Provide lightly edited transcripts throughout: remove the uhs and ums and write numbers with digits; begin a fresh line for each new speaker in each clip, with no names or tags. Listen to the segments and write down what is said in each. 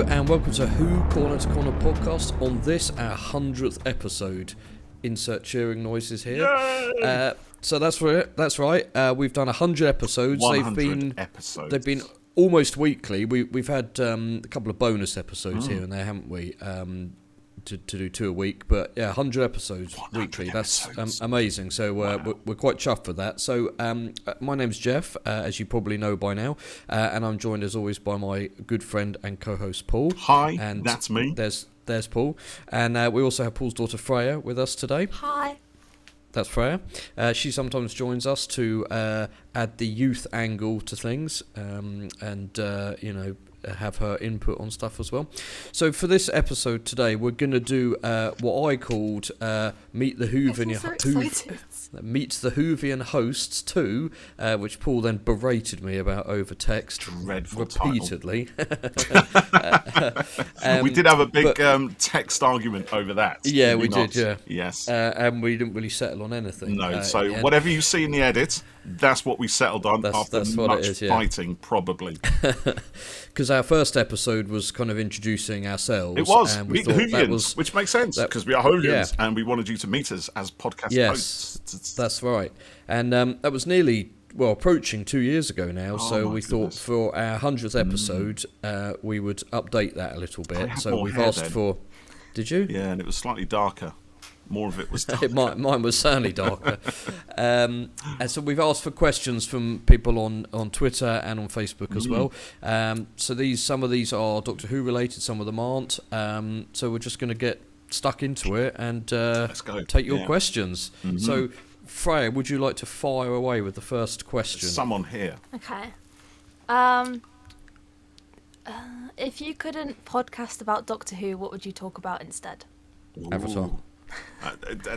Hello and welcome to Who Corner to Corner podcast. On this, our 100th episode. Insert cheering noises here. So that's right. We've done 100 episodes.
100 episodes.
They've been almost weekly. We've had a couple of bonus episodes here and there, haven't we? To do 2 a week, but yeah, 100 episodes weekly. That's amazing. So we're quite chuffed for that. So my name's Geoff, as you probably know by now, and I'm joined as always by my good friend and co-host Paul.
Hi,
and
that's me.
There's Paul, and we also have Paul's daughter Freya with us today.
Hi.
That's Freya. She sometimes joins us to add the youth angle to things, and have her input on stuff as well. So for this episode today, we're going to do what I called Meet the Whovian Hosts 2, which Paul then berated me about over text repeatedly.
We did have a big text argument over that.
Yeah, we did, yeah.
Yes.
And we didn't really settle on anything.
No, so whatever you see in the edit, that's what we settled on after much fighting, probably.
Because our first episode was kind of introducing ourselves.
It was,
and
Meet the Whovians, which makes sense, because we are Whovians, and we wanted you to meet us as podcast hosts.
That's right. And that was nearly, approaching 2 years ago now, so we thought for our 100th episode, we would update that a little bit. So we've asked for... Did you?
Yeah, and it was slightly darker. More of it was darker.
Mine was certainly darker. And so we've asked for questions from people on Twitter and on Facebook as well. So some of these are Doctor Who related, some of them aren't. So we're just going to get stuck into it and
Let's go.
Take your questions. So Freya, would you like to fire away with the first question?
There's someone here.
Okay. If you couldn't podcast about Doctor Who, what would you talk about instead?
Avatar.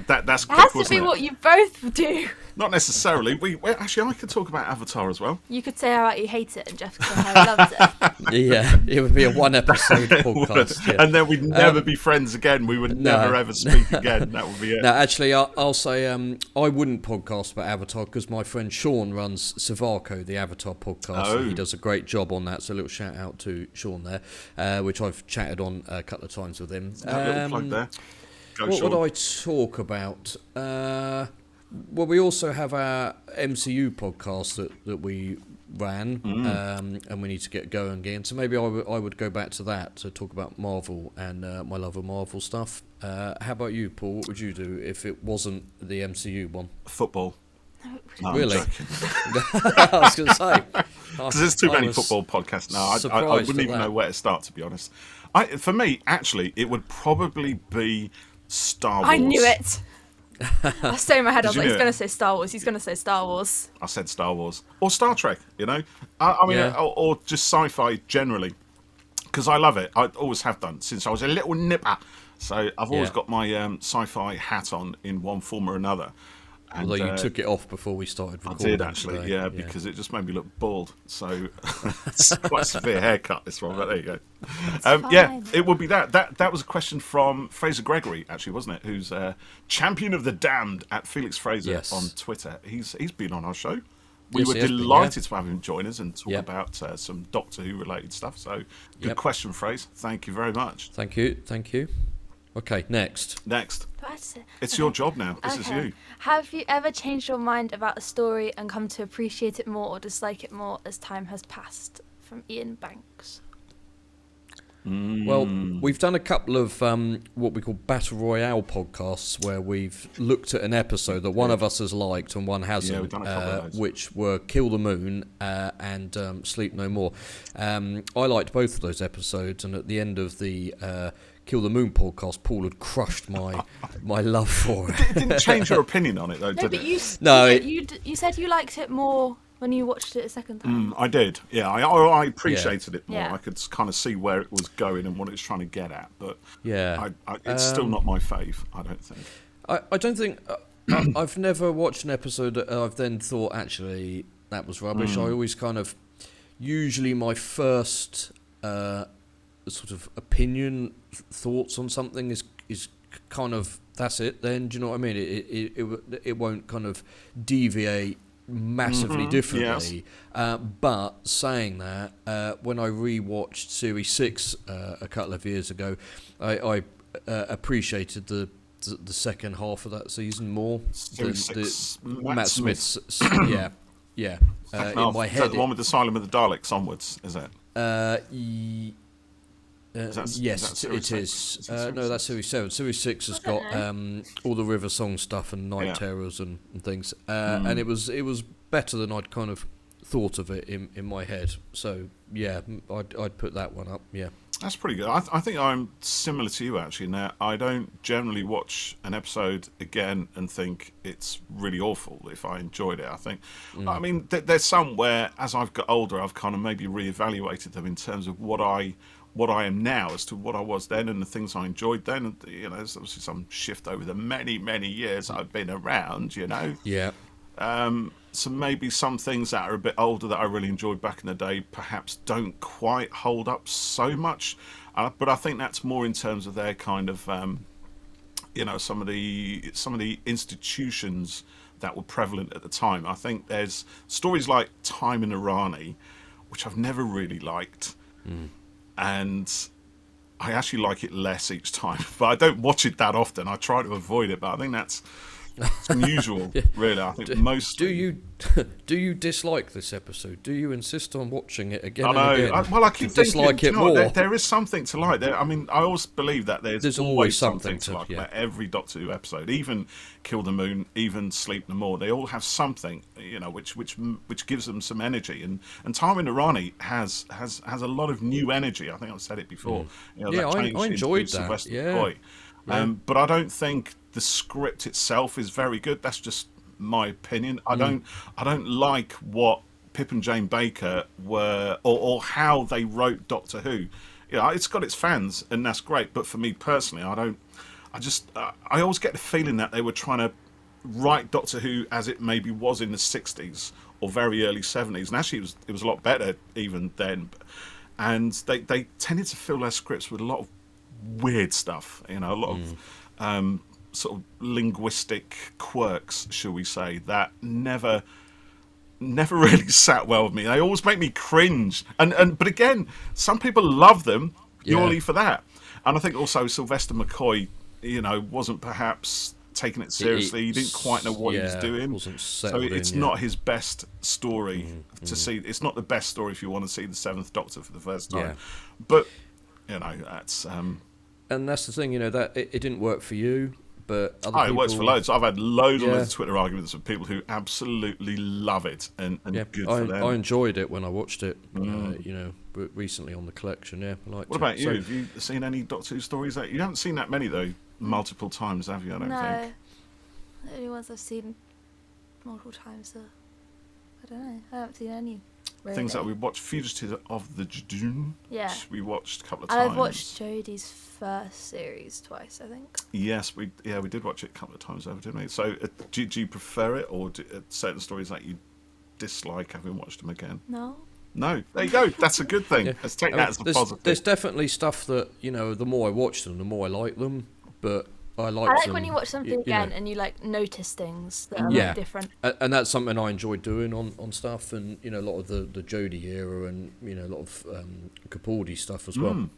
That's
It has
quick,
to be
wasn't it?
what you both do.
Not necessarily. Actually, I could talk about Avatar as well.
You could say how you hate it, and Geoff could say how he loves it.
Yeah, it would be a one-episode podcast. Yeah.
And then we'd never be friends again. We would never ever speak again. That would be it.
No, actually, I'll say I wouldn't podcast about Avatar because my friend Sean runs Savarco, the Avatar podcast.
Oh.
And he does a great job on that. So a little shout out to Sean there, which I've chatted on a couple of times with him.
That little plug there.
What would I talk about? Well, we also have our MCU podcast that we ran, and we need to get going again. So maybe I would go back to that to talk about Marvel and my love of Marvel stuff. How about you, Paul? What would you do if it wasn't the MCU one?
Football. No,
Really?
I'm joking.
I was going to say.
Because there's too many football podcasts now. I wouldn't even know where to start, to be honest. For me, actually, it would probably be Star Wars.
I knew it. I was staying in my head. I was like, he's
it?
going to say Star Wars. He's going to say Star Wars.
I said Star Wars. Or Star Trek, I mean, or just sci-fi generally. Because I love it. I always have done since I was a little nipper. So I've always got my sci-fi hat on in one form or another. And,
although you took it off before we started recording.
I did actually,
today.
because it just made me look bald. So it's quite a severe haircut, this one, but there you go. It would be that. That was a question from Fraser Gregory, actually, wasn't it? Who's champion of the damned at Felix Fraser on Twitter. He's been on our show. We were delighted to have him join us and talk about some Doctor Who related stuff. So good question, Fraser. Thank you very much.
Thank you. Okay, next.
It's your job now. This is you.
Have you ever changed your mind about a story and come to appreciate it more or dislike it more as time has passed? From Ian Banks.
Well, we've done a couple of what we call Battle Royale podcasts where we've looked at an episode that one of us has liked and one hasn't,
we've done a couple of those.
which were Kill the Moon and Sleep No More. I liked both of those episodes, and at the end of the Kill the Moon podcast, Paul had crushed my love for it.
It didn't change your opinion on it, though, did
But
it?
you said you liked it more when you watched it a second time.
I did, yeah. I appreciated it more.
Yeah.
I could kind of see where it was going and what it was trying to get at, but it's still not my fave, I don't think.
I don't think... I've never watched an episode that I've then thought, actually, that was rubbish. I always kind of... Usually my first sort of opinion, thoughts on something is kind of... That's it then, do you know what I mean? It won't kind of deviate massively differently.
Yes.
But saying that, when I rewatched Series 6 a couple of years ago, I appreciated the second half of that season more.
Series 6,
Matt Smith's, yeah. In my
Is
head,
that the one with the Asylum of the Daleks onwards, is it?
Yes, it is. No, that's Series 7. Series 6 has got all the River Song stuff and Night Terrors and things. And it was better than I'd kind of thought of it in my head. So, yeah, I'd put that one up, yeah.
That's pretty good. I think I'm similar to you, actually. Now, I don't generally watch an episode again and think it's really awful if I enjoyed it, I think. I mean, there's some where, as I've got older, I've kind of maybe reevaluated them in terms of what I am now as to what I was then and the things I enjoyed then. And, you know, there's obviously some shift over the many, many years I've been around, you know.
Yeah.
So maybe some things that are a bit older that I really enjoyed back in the day perhaps don't quite hold up so much. But I think that's more in terms of their kind of, you know, some of the institutions that were prevalent at the time. I think there's stories like Time in Irani, which I've never really liked. And I actually like it less each time. But I don't watch it that often. I try to avoid it. But I think that's unusual, really. I think most.
Do you dislike this episode? Do you insist on watching it again?
I know.
And again?
I keep thinking,
dislike it more.
There is something to like. I mean, I always believe that there's always something to like about every Doctor Who episode. Even Kill the Moon, even Sleep No More. They all have something, you know, which gives them some energy. And Time in Irani has a lot of new energy. I think I've said it before. You know,
I enjoyed that.
Sylvester
Yeah.
McCoy. But I don't think the script itself is very good. That's just my opinion. I don't like what Pip and Jane Baker were, or how they wrote Doctor Who. You know, it's got its fans, and that's great. But for me personally, I always get the feeling that they were trying to write Doctor Who as it maybe was in the 60s or very early 70s, and actually it was a lot better even then. And they tended to fill their scripts with a lot of weird stuff. You know, a lot of sort of linguistic quirks, shall we say, that never really sat well with me. They always make me cringe. But again, some people love them purely for that. And I think also Sylvester McCoy, you know, wasn't perhaps taking it seriously. He didn't quite know what he was doing. So it's not his best story to see. It's not the best story if you want to see the Seventh Doctor for the first time.
Yeah.
But, you know, that's...
and that's the thing, you know, that it didn't work for you. But other people...
it works for loads. I've had loads of Twitter arguments with people who absolutely love it, and good for them.
I enjoyed it when I watched it, you know, recently on the collection. Yeah, I liked it.
What about you? Have you seen any Doctor Who stories? You haven't seen that many though, multiple times, have you? I don't think.
No, the only ones I've seen multiple times are, I don't know. I haven't seen any. Really.
Things that we watched, Fugitive of the Dune.
Yeah.
Which we watched a couple of times.
I've watched Jodie's first series twice, I think.
Yes, we did watch it a couple of times over, didn't we? So, do you prefer it, or certain stories that you dislike having watched them again?
No.
No, there you go. That's a good thing. Let's take that as a positive.
There's definitely stuff that, you know, the more I watch them, the more I like them. But I like
when you watch something again and you like notice things that are like different.
And that's something I enjoy doing on stuff, and you know, a lot of the Jodie era, and you know, a lot of Capaldi stuff as well.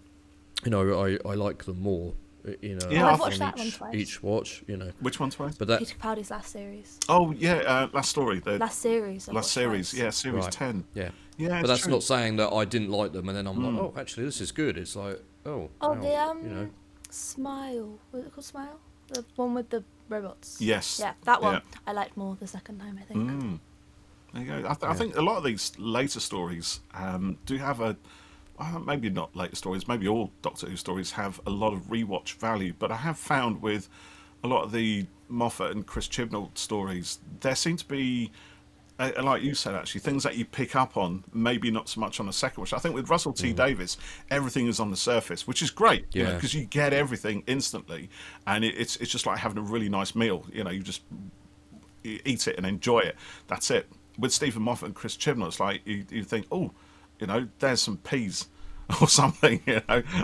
You know, I like them more. You know,
I've watched that one twice.
Each watch, you know.
Which one twice?
But that
Peter Capaldi's last series.
Oh yeah, last story.
Last series.
Yeah, series 10.
Yeah.
Yeah,
but that's
true.
not saying that I didn't like them, and then I'm like, oh, actually, this is good. It's like,
you know. Smile. Was it called Smile? The one with the robots.
Yes.
Yeah, that one. Yeah. I liked more the second time, I think.
There you go. I think a lot of these later stories do have maybe not later stories, maybe all Doctor Who stories have a lot of rewatch value, but I have found with a lot of the Moffat and Chris Chibnall stories, there seem to be, like you said, actually, things that you pick up on, maybe not so much on the second watch. I think with Russell T Davies, everything is on the surface, which is great, you know, because you get everything instantly, and it's just like having a really nice meal. You know, you just eat it and enjoy it. That's it. With Stephen Moffat and Chris Chibnall, it's like you think, oh, you know, there's some peas. or something,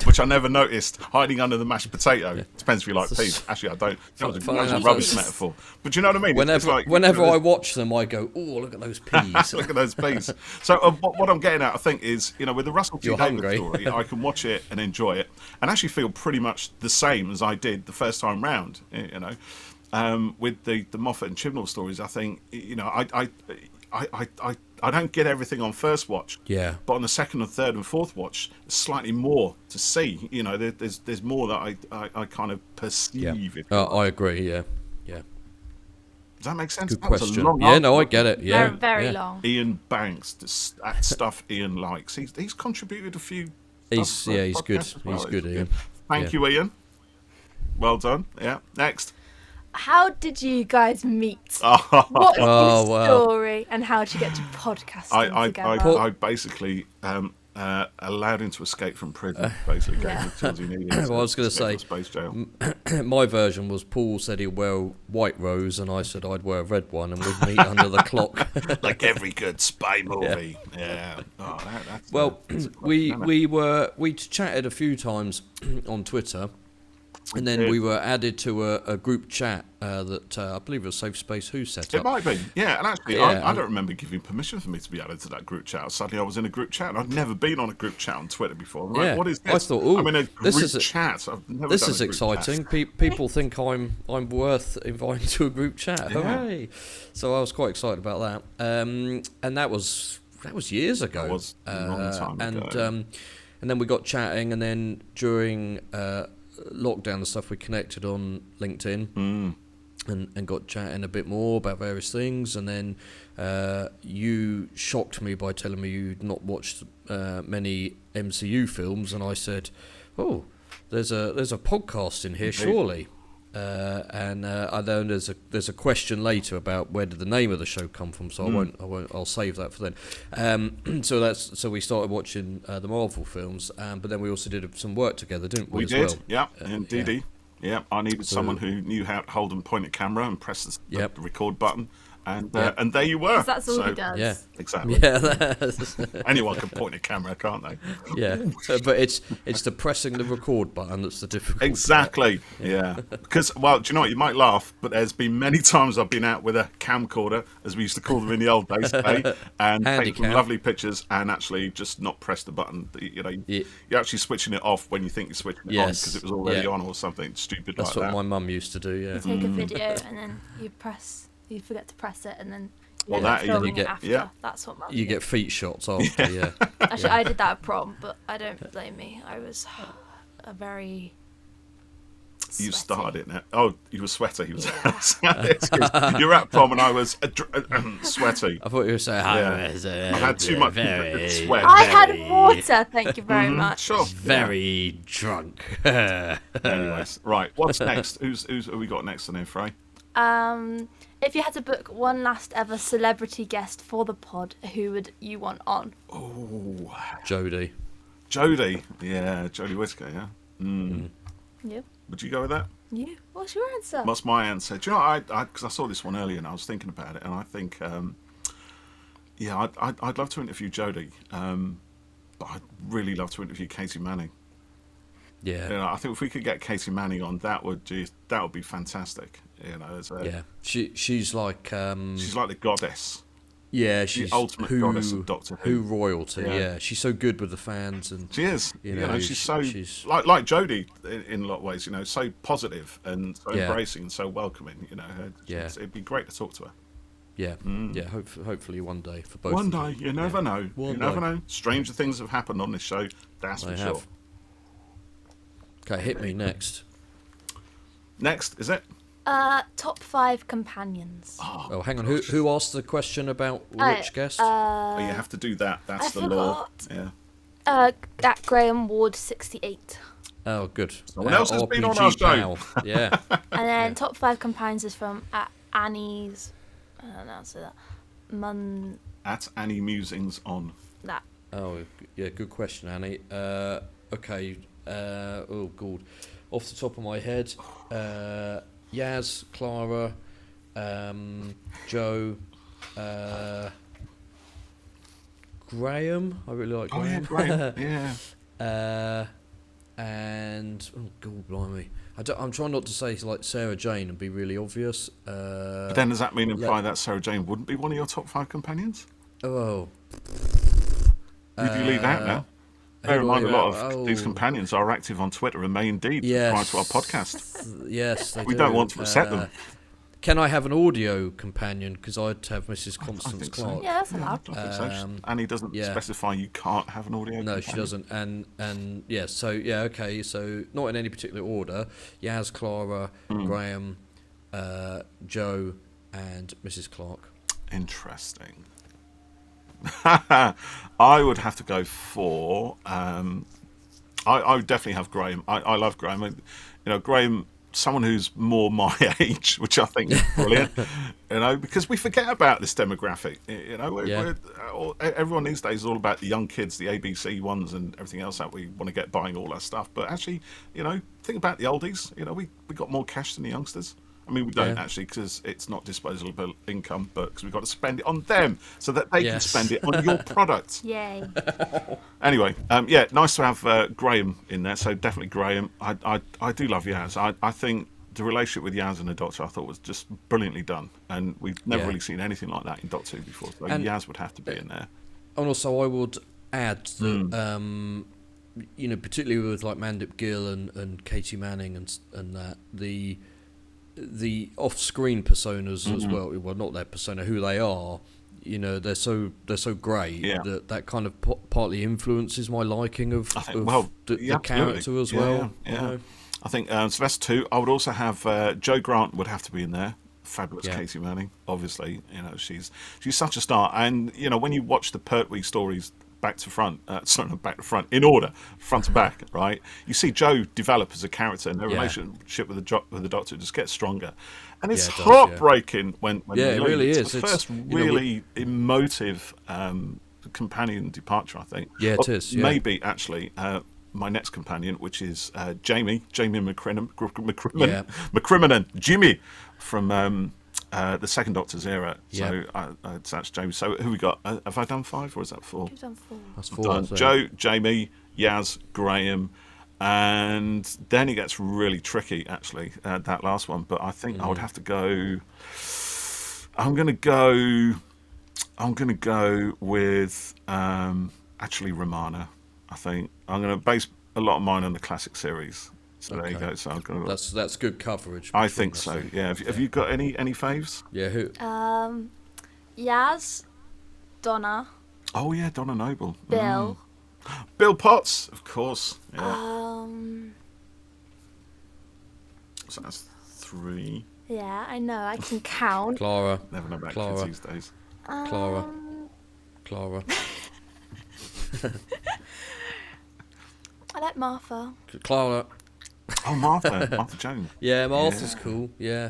which I never noticed, hiding under the mashed potato. Depends if you like peas. Actually, I don't. That was a rubbish metaphor. But do you know what I mean?
Whenever I watch them, I go, "Oh, look at those peas!
Look at those peas." So what I'm getting at, I think, is with the Russell T Davies story, I can watch it and enjoy it, and actually feel pretty much the same as I did the first time round. With the Moffat and Chibnall stories, I think I don't get everything on first watch.
Yeah.
But on the second and third and fourth watch, there's slightly more to see. There's more that I kind of perceive.
Yeah. I agree. Yeah. Yeah.
Does that make sense?
Good
that
question.
Was a long
yeah. No, I get it. Yeah.
Very long.
Ian Banks, that stuff Ian likes. He's contributed a few.
He's good. He's good, Ian.
Thank you, Ian. Well done. Yeah. Next.
How did you guys meet? What is the story, and how did you get to podcasting together?
I basically allowed him to escape from prison. Basically, gave him the tools he needed.
Well, I was going to say,
space jail.
My version was Paul said he'd wear a white rose, and I said I'd wear a red one, and we'd meet under the clock,
like every good spy movie. Yeah.
We chatted a few times on Twitter. And then we were added to a group chat that I believe it was Safe Space Who set up.
It might be, yeah. And actually, I don't remember giving permission for me to be added to that group chat. Suddenly I was in a group chat, and I'd never been on a group chat on Twitter before. I'm like, what is this?
I thought,
I'm in a group chat. I've never
this
done
is
a group
exciting. People think I'm worth inviting to a group chat.
Yeah.
Hooray! So I was quite excited about that. And that was years ago.
That was a long time ago.
And then we got chatting, and then during lockdown and stuff, we connected on LinkedIn and got chatting a bit more about various things. And then you shocked me by telling me you'd not watched many MCU films, and I said, "Oh, there's a podcast in here, surely." And I know there's a question later about where did the name of the show come from, so I'll save that for then. So we started watching the Marvel films, but then we also did some work together, didn't we?
We
as
did,
well?
yeah, indeed. Yeah, I needed someone who knew how to hold and point a camera and press the record button. And there you were.
That's all he does.
Yeah,
exactly.
Yeah,
anyone can point a camera, can't they?
Yeah, but it's the pressing the record button that's the difficult.
Exactly. Yeah. Because do you know what? You might laugh, but there's been many times I've been out with a camcorder, as we used to call them in the old days, and taking some lovely pictures, and actually just not press the button. You're actually switching it off when you think you're switching it on because it was already on or something stupid
that's
like that.
That's what my mum used to do. Yeah.
You take a video and then you forget to press it, and then
you
get after. Yeah. That's what
you get feet shots after. Yeah.
Actually, I did that at prom, but I don't blame me. I was a very sweaty.
You started it now. Oh, you were sweaty. He was. You were at prom, and I was sweaty.
I thought you were saying
I had too much sweat.
I had water. Thank you very much.
Sure.
Very drunk.
Anyways, right. What's next? Who's have we got next on here, Frey?
If you had to book one last ever celebrity guest for the pod, who would you want on?
Oh,
Jodie.
Yeah, Jodie Whittaker. Yeah.
Yep.
Would you go with that?
Yeah. What's your answer?
What's my answer? Do you know, because I saw this one earlier and I was thinking about it, and I think, I'd love to interview Jodie, but I'd really love to interview Katie Manning.
Yeah.
I think if we could get Katie Manning on, that would be fantastic.
She's like
the goddess.
Yeah, she's
the ultimate goddess of Doctor Who
royalty. Yeah, she's so good with the fans, and
she is. She's so like Jodie in a lot of ways. So positive and so embracing and so welcoming. It'd be great to talk to her.
Yeah, hopefully one day for both.
One day, you never know. You never know. Stranger things have happened on this show. That's for sure.
Okay, hit me next.
Next, is it?
Top 5 companions.
Oh, hang on. Who asked the question about which guest?
You have to do that. That's the law. Yeah.
At Graham Ward 68.
Oh, good.
Someone else has been on our show.
Yeah.
And then top 5 companions is from at Annie's. I don't know how to say that.
At Annie Musings on.
That.
Oh, yeah. Good question, Annie. Okay. Oh, God. Off the top of my head, Yaz, Clara, Joe, Graham. I really like Graham.
Oh, yeah, Graham.
And oh god, blimey, I'm trying not to say like Sarah Jane and be really obvious.
But then does that mean imply that Sarah Jane wouldn't be one of your top 5 companions?
Oh,
Who do you leave out now? Bear in mind, a lot of these companions are active on Twitter and may indeed subscribe to our podcast.
Yes,
we don't want to upset them.
Can I have an audio companion? Because I'd have Mrs. Constance Clark.
So. Yeah, that's allowed.
I think so. Annie doesn't specify you can't have an audio companion.
No, she doesn't. And yeah, so yeah, okay. So not in any particular order. Yaz, Clara, Graham, Joe, and Mrs. Clark.
Interesting. I would have to go for. I would definitely have Graham. I love Graham. Graham, someone who's more my age, which I think is brilliant. Because we forget about this demographic. Everyone these days is all about the young kids, the ABC ones, and everything else that we want to get buying all that stuff. But actually, think about the oldies. We got more cash than the youngsters. I mean, we don't actually, because it's not disposable income, but because we've got to spend it on them so that they can spend it on your product.
Yay.
Anyway, nice to have Graham in there. So definitely Graham. I do love Yaz. I think the relationship with Yaz and the Doctor I thought was just brilliantly done. And we've never really seen anything like that in Doctor Who before. So Yaz would have to be in there.
And also I would add that, particularly with like Mandip Gill and Katie Manning and that, the off-screen personas as well. Well, not their persona, who they are. They're so great that kind of partly influences my liking of the character as well.
Yeah. I think Sylvester too. I would also have Joe Grant would have to be in there. Fabulous Katie Manning, obviously. She's such a star. And when you watch the Pertwee stories back to front, not back to front, in order, front to back, right? You see Joe develop as a character, and their relationship with the Doctor just gets stronger, and it's heartbreaking when
it really is.
It's the first really emotive companion departure, I think.
Yeah, it is. Yeah.
Maybe actually. My next companion, which is Jamie McCrimmon, Jimmy from the second Doctor's era. So that's Jamie. So who we got? Have I done 5 or is that 4?
You've done 4.
That's 4.
Joe, Jamie, Yaz, Graham, and then it gets really tricky actually. That last one, but I think I would have to go. I'm gonna go with actually Romana. I think I'm going to base a lot of mine on the classic series. So there you go. So I'm going
to. That's good coverage.
I think so. Yeah. Have you got any faves?
Yeah. Who?
Yaz, Donna.
Oh yeah, Donna Noble.
Bill.
Bill Potts, of course. Yeah. So that's 3.
Yeah, I know. I can count.
Clara.
Never know about kids these days.
Clara.
I like Martha.
Clara.
Oh, Martha Jones.
Yeah, Martha's cool. Yeah.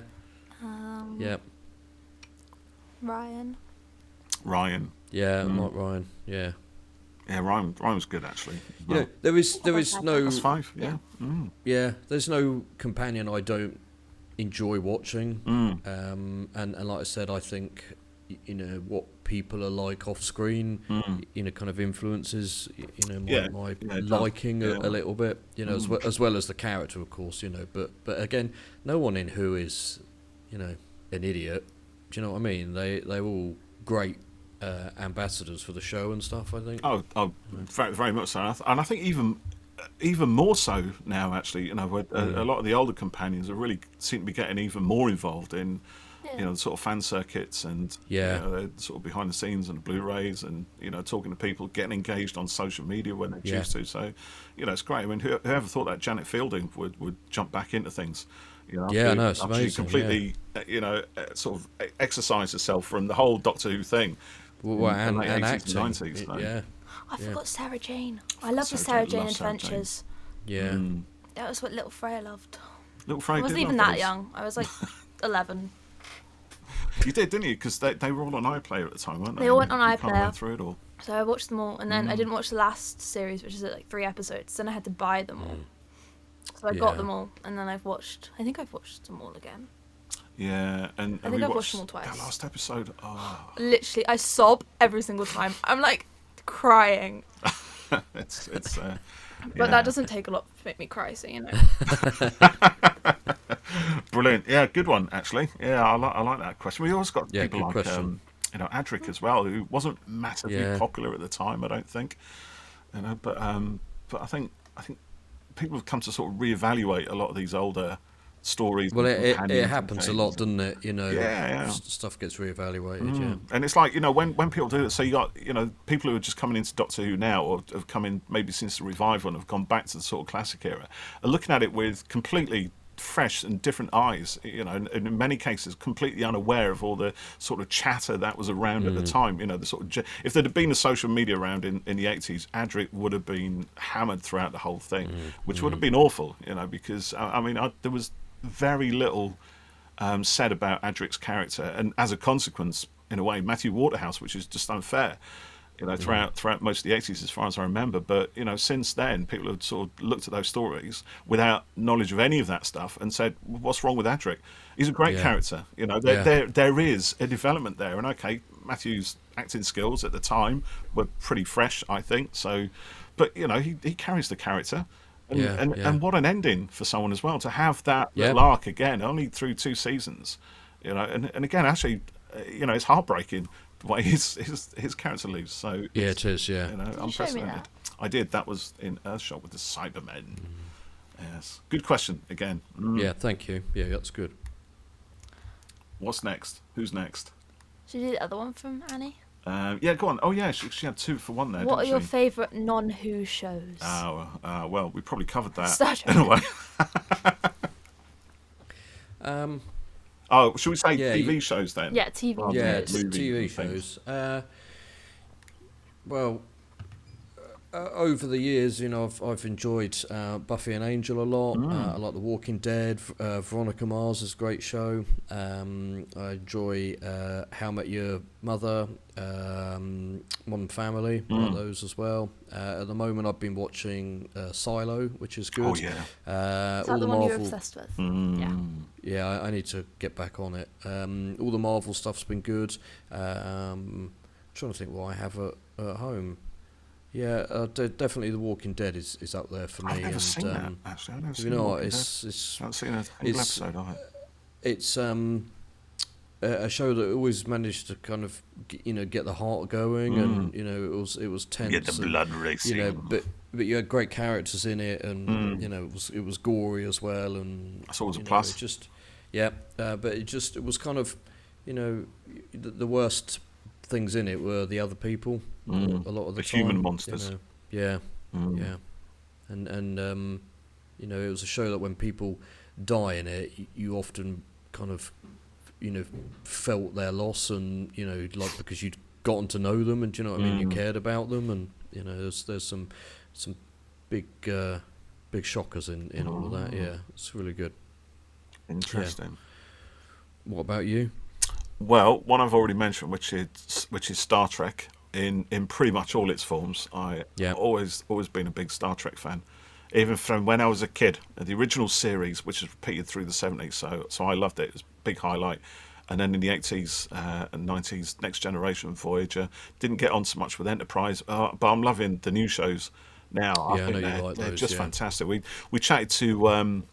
Ryan.
Yeah, like Ryan. Yeah.
Yeah, Ryan was good actually.
Well, there is no.
That's 5. Yeah.
Yeah, there's no companion I don't enjoy watching. And like I said, I think what people are like off screen kind of influences my liking a little bit, as well as the character, of course, but again, no one in Who is an idiot. Do you know what I mean? They're all great ambassadors for the show and stuff, I think.
Very, very much so. And I think even more so now actually, where a lot of the older companions are really seem to be getting even more involved in the sort of fan circuits and they're sort of behind the scenes and the Blu-rays and talking to people, getting engaged on social media when they choose to. So it's great. I mean, whoever thought that Janet Fielding would jump back into things?
It's amazing.
She completely sort of exercised herself from the whole Doctor Who thing.
And
acting.
90s,
so.
I forgot Sarah Jane. I love the Sarah Jane adventures.
Yeah.
That was what Little Freya loved.
Little Freya
I wasn't even that young. I was like 11.
You did, didn't you? Because they were all on iPlayer at the time, weren't they?
They all went on
iPlayer.
iPlayer.
Went through it all.
So I watched them all, and then I didn't watch the last series, which is like 3 episodes. Then I had to buy them all. So I got them all, and then I think I've watched them all again.
Yeah, and
I think I've watched them all twice.
That last episode,
literally, I sob every single time. I'm like crying.
it's
But that doesn't take a lot to make me cry, so you know.
Brilliant. Yeah, good one actually. Yeah, I like that question. We also got people like Adric as well, who wasn't massively popular at the time, I don't think. But I think people have come to sort of reevaluate a lot of these older stories.
Well, it happens a lot, doesn't it? Stuff gets reevaluated. Yeah,
and it's like when people do it. So you got people who are just coming into Doctor Who now, or have come in maybe since the revival and have gone back to the sort of classic era, are looking at it with completely fresh and different eyes, and in many cases completely unaware of all the sort of chatter that was around at the time. The sort of, if there'd have been a social media around in the 80s, Adric would have been hammered throughout the whole thing, which would have been awful, because there was very little said about Adric's character, and as a consequence, in a way, Matthew Waterhouse, which is just unfair. Throughout most of the 80s, as far as I remember. But, since then, people have sort of looked at those stories without knowledge of any of that stuff and said, what's wrong with Adric? He's a great character. There is a development there. And, okay, Matthew's acting skills at the time were pretty fresh, I think. So, but, he carries the character. And what an ending for someone as well, to have that little arc again, only through 2 seasons. And again, actually, it's heartbreaking the way his character leaves. So
it is. Yeah,
unprecedented. I did. That was in Earthshot with the Cybermen. Yes, good question again.
Yeah, thank you. Yeah, that's good.
What's next? Who's next?
Should we do the other one from Annie?
Yeah, go on. Oh yeah, she had 2 for 1 there.
What are your favourite non-Who shows?
Well, we probably covered that
Star Trek.
in a way. Should we say TV shows then?
Yeah, TV shows.
Yeah, TV shows. Over the years, I've enjoyed Buffy and Angel a lot. I like The Walking Dead. Veronica Mars is a great show. I enjoy How I Met Your Mother, Modern Family. I like those as well. At the moment, I've been watching Silo, which is good.
Oh yeah.
Is that the one you're obsessed with? Yeah.
Yeah, I need to get back on it. All the Marvel stuff's been good. I'm trying to think what I have at home. Yeah, definitely The Walking Dead is up there for me.
I've never seen that, actually. I've never seen
I haven't
seen a single episode of it.
It's a show that always managed to kind of get the heart going, and it was tense.
Get the blood racing.
But you had great characters in it, and it was gory as well, and
that's always a plus.
But it was kind of the worst things in it were the other people a lot of the time.
Human monsters.
And it was a show that when people die in it, you often kind of felt their loss, and like because you'd gotten to know them, and I mean, you cared about them, and there's some big shockers in all of that. Yeah, it's really good.
Interesting.
What about you?
Well, one I've already mentioned, which is Star Trek in pretty much all its forms. I've always been a big Star Trek fan, even from when I was a kid. The original series, which was repeated through the 70s, so I loved it. It was a big highlight. And then in the 80s and 90s, Next Generation, Voyager. Didn't get on so much with Enterprise, but I'm loving the new shows now. I think they're just fantastic. We chatted to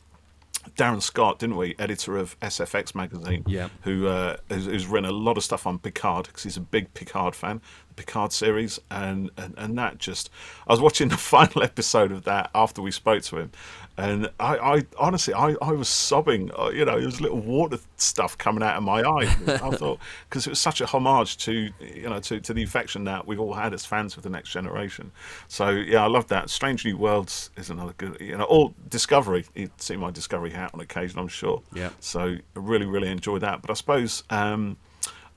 Darren Scott, didn't we? Editor of SFX magazine, who's written a lot of stuff on Picard, because he's a big Picard fan, the Picard series, and that just, I was watching the final episode of that after we spoke to him, and I honestly was sobbing. There was little water stuff coming out of my eye. I thought, because it was such a homage to to the affection that we've all had as fans of the Next Generation. So yeah, I love that. Strange New Worlds is another good. All Discovery. You'd see my Discovery hat on occasion, I'm sure.
Yeah.
So I really enjoyed that. But I suppose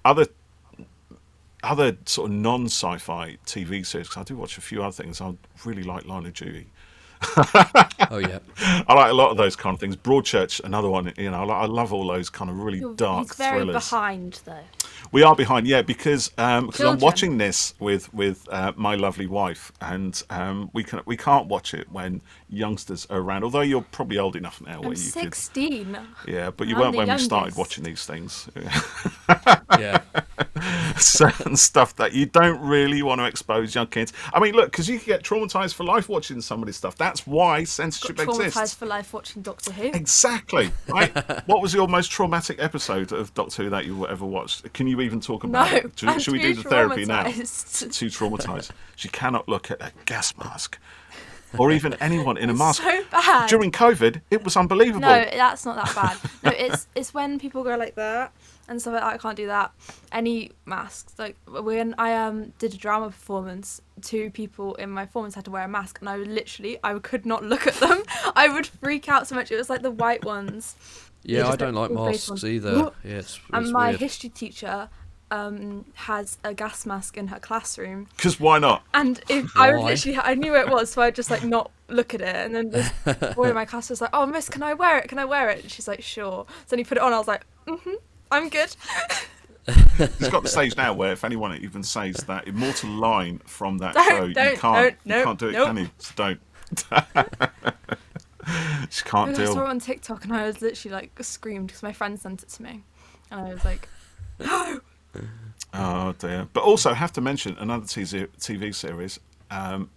other sort of non-sci-fi TV series, because I do watch a few other things. I really like Line of Duty.
Oh yeah,
I like a lot of those kind of things. Broadchurch, another one. I love all those kind of really dark
He's very
thrillers.
Behind though.
We are behind, yeah, because I'm watching this with my lovely wife, and we can't watch it when youngsters are around. Although you're probably old enough now where
I'm 16.
Yeah, but you weren't when we started watching these things.
Yeah.
certain stuff that you don't really want to expose young kids. I mean, look, because you can get traumatized for life watching some of this stuff. That's why censorship exists.
Traumatized for life watching Doctor Who.
Exactly. Right. What was your most traumatic episode of Doctor Who that you ever watched? Can you even talk about it? Should we do the therapy now? Too traumatized. She cannot look at a gas mask. Or even anyone in a mask.
So bad.
During COVID, it was unbelievable.
No, that's not that bad. No, it's when people go like that and stuff like that. I can't do that. Any masks. Like when I did a drama performance, 2 people in my performance had to wear a mask, and I could not look at them. I would freak out so much. It was like the white ones.
Yeah, I don't like masks either. Yeah, it's
and my
weird.
history teacher has a gas mask in her classroom.
Because why not?
And if I knew where it was, so I'd just like not look at it. And then this boy in my class was like, "Oh, miss, can I wear it? Can I wear it?" And she's like, "Sure." So then he put it on. I was like, I'm good.
It's got the stage now where if anyone even says that immortal line from that show, you can't do it, can you? So don't. Just can't deal.
I saw it on TikTok and I was literally like screamed because my friend sent it to me, and I was like, no.
Oh dear! But also, I have to mention another TV series I'm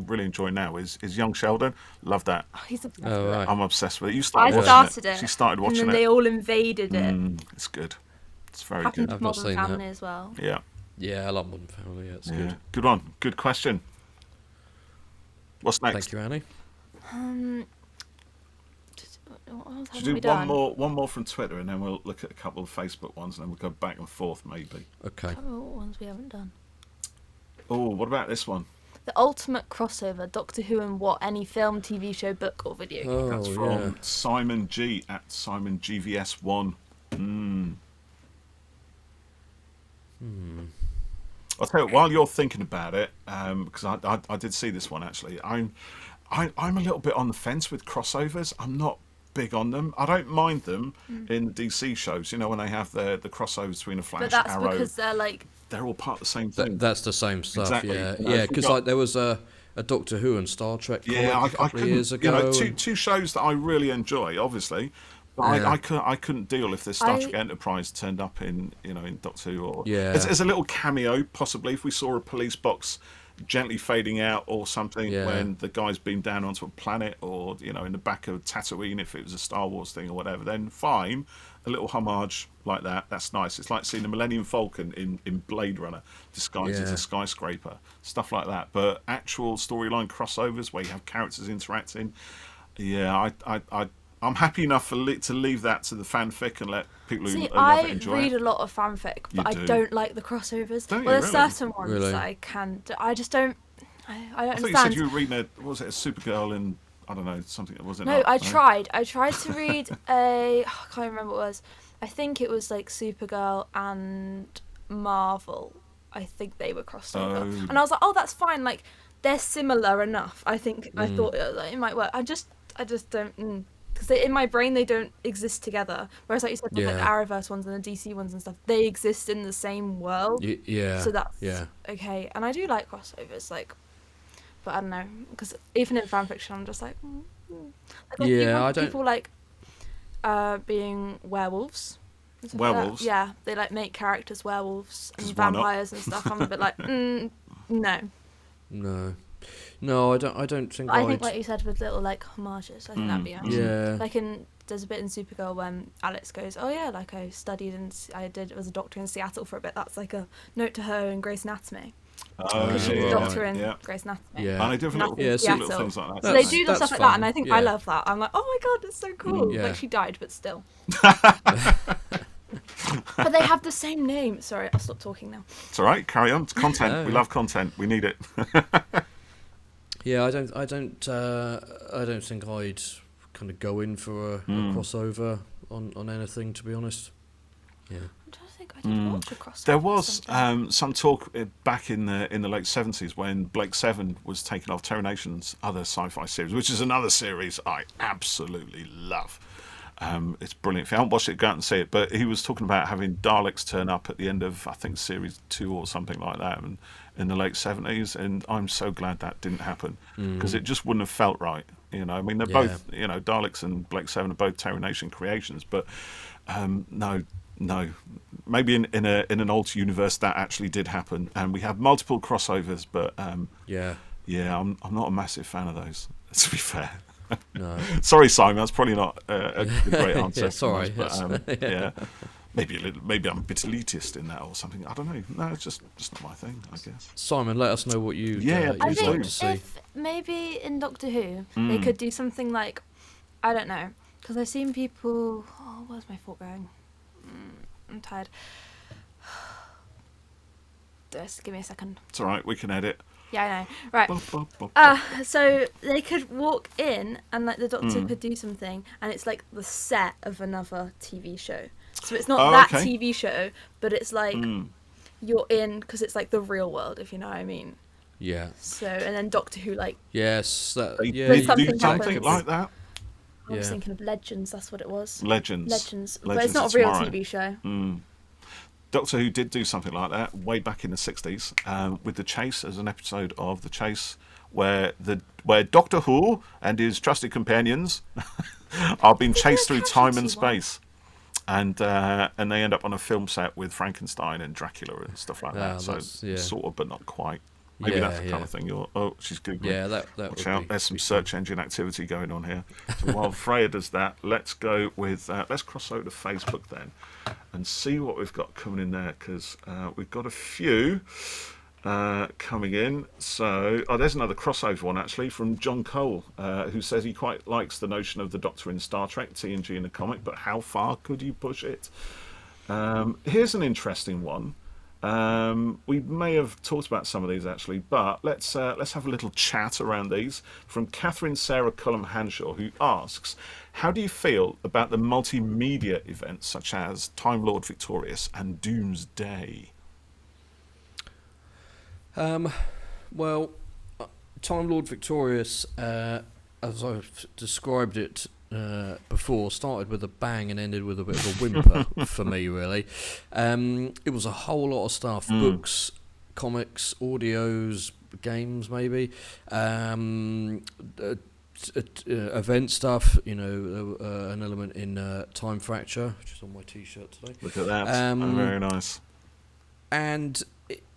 really enjoying now is Young Sheldon. Love that.
Oh, he's obsessed
with
it.
Right.
I'm obsessed with it. You
I started it.
She started watching it.
And then they all invaded it.
It's good. It's very
Happened
good.
to Modern Family as well.
Yeah.
Yeah, I love Modern Family. Yeah, it's good.
Good one. Good question. What's next?
Thank you, Annie.
Should we do one more from Twitter, and then we'll look at a couple of Facebook ones, and then we'll go back and forth, maybe.
Okay.
I can't remember what ones we haven't done.
Oh, what about this one?
The ultimate crossover: Doctor Who and what? Any film, TV show, book, or video game?
That's from Simon G at SimonGVS1. I'll tell you, while you're thinking about it, because I did see this one actually. I'm a little bit on the fence with crossovers. I'm not big on them. I don't mind them in the DC shows. You know, when they have the crossovers between a Flash,
but that's
Arrow.
Because
they're all part of the same thing.
That's the same stuff.
Exactly.
Yeah. Because like there was a Doctor Who and Star Trek comic a couple of years ago.
You know, two shows that I really enjoy, obviously. But I couldn't deal if the Star Trek Enterprise turned up in Doctor Who or as a little cameo, possibly if we saw a police box gently fading out or something when the guy's been down onto a planet, or in the back of Tatooine if it was a Star Wars thing or whatever, then fine. A little homage like that's nice. It's like seeing the Millennium Falcon in Blade Runner disguised as a skyscraper, stuff like that. But actual storyline crossovers where you have characters interacting, I'm happy enough to leave that to the fanfic and let people who love it enjoy it.
I read a lot of fanfic, but I don't like the crossovers.
Don't
there's
really?
certain ones that I can. I just don't. I don't understand.
I thought you said you were reading a Supergirl in, I don't know, something that wasn't.
No, I tried to read I can't remember what it was. I think it was like Supergirl and Marvel. I think they were crossed over, and I was like, oh, that's fine. Like they're similar enough. I think I thought it might work. I just don't. Because in my brain they don't exist together. Whereas, like you said, like the Arrowverse ones and the DC ones and stuff, they exist in the same world. So that's okay. And I do like crossovers, but I don't know, because even in fanfiction, I'm just like,
I don't.
People like being werewolves.
Werewolves.
Yeah, they like make characters werewolves and vampires and stuff. I'm a bit like, no.
No, I don't think.
I think, like you said, with little like homages, I think that'd be nice.
Yeah.
Like there's a bit in Supergirl when Alex goes, "Oh yeah, like I studied and I was a doctor in Seattle for a bit." That's like a note to her in Grey's Anatomy. Because she's a doctor in Grey's Anatomy.
Yeah. And they do little things like that.
So they do stuff like that, and I think I love that. I'm like, oh my god, it's so cool. Like she died, but still. But they have the same name. Sorry, I'll stop talking now.
It's all right. Carry on. It's content. We love content. We need it.
Yeah, I don't think I'd kind of go in for a crossover on anything, to be honest. Yeah.
I'm trying to think. I did watch a crossover.
There was some talk back in the late 70s when Blake Seven was taken off Terry Nation's other sci-fi series, which is another series I absolutely love. It's brilliant. If you haven't watched it, go out and see it. But he was talking about having Daleks turn up at the end of, I think, series 2 or something like that, and in the late 70s. And I'm so glad that didn't happen, because it just wouldn't have felt right. I mean, they're both, Daleks and Blake Seven are both Terry Nation creations, but no, maybe in an alternate universe that actually did happen, and we have multiple crossovers. But
Yeah.
I'm not a massive fan of those. To be fair.
No.
Sorry, Simon. That's probably not a great answer.
Yeah, sorry.
But yeah, maybe I'm a bit elitist in that or something. I don't know. No, it's just not my thing, I guess.
Simon, let us know what you
Yeah,
I
you'd
think
like to see.
if maybe in Doctor Who they could do something like, I don't know, because I've seen people. Oh, where's my thought going? I'm tired. Just give me a second.
It's all right. We can edit.
Yeah, I know. Right. So they could walk in and like the Doctor could do something, and it's like the set of another TV show. So it's not that
okay.
TV show, but it's like you're in because it's like the real world, if you know what I mean.
Yeah.
So and then Doctor Who like.
Yes.
They
Yeah.
do
something
something
happens.
like that.
I was
Yeah.
thinking of Legends. That's what it was.
Legends.
But it's not
of
a real
Tomorrow.
TV show.
Doctor Who did do something like that way back in the 60s with The Chase, as an episode of The Chase where Doctor Who and his trusted companions are being chased through time and space. And they end up on a film set with Frankenstein and Dracula and stuff like that. So sort of, but not quite. Maybe that's the kind of thing she's Googling.
Yeah, that
Watch
would
out,
be,
there's some
be
search engine activity going on here. So while Freya does that, let's go with, let's cross over to Facebook then and see what we've got coming in there, because we've got a few coming in. So, there's another crossover one actually from John Cole, who says he quite likes the notion of the Doctor in Star Trek, TNG in the comic, but how far could you push it? Here's an interesting one. We may have talked about some of these actually, but let's have a little chat around these from Catherine Sarah Cullum Hanshaw, who asks, how do you feel about the multimedia events such as Time Lord Victorious and Doomsday?
Well, Time Lord Victorious, as I've described it before, started with a bang and ended with a bit of a whimper for me, really. It was a whole lot of stuff, books, comics, audios, games maybe, event stuff, an element in Time Fracture, which is on my t-shirt today.
Look at that. Very nice.
And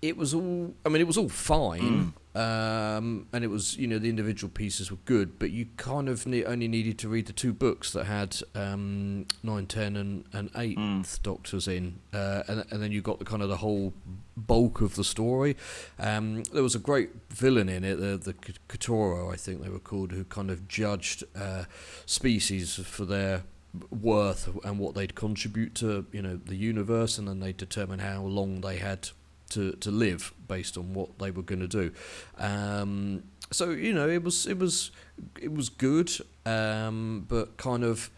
it was all, it was all fine. And it was, the individual pieces were good, but you kind of only needed to read the two books that had 9, 10 and 8th Doctors in, and then you got the whole bulk of the story. There was a great villain in it, the Katoro, I think they were called, who kind of judged species for their worth and what they'd contribute to the universe, and then they determine how long they had to live based on what they were going to do. So it was good, but kind of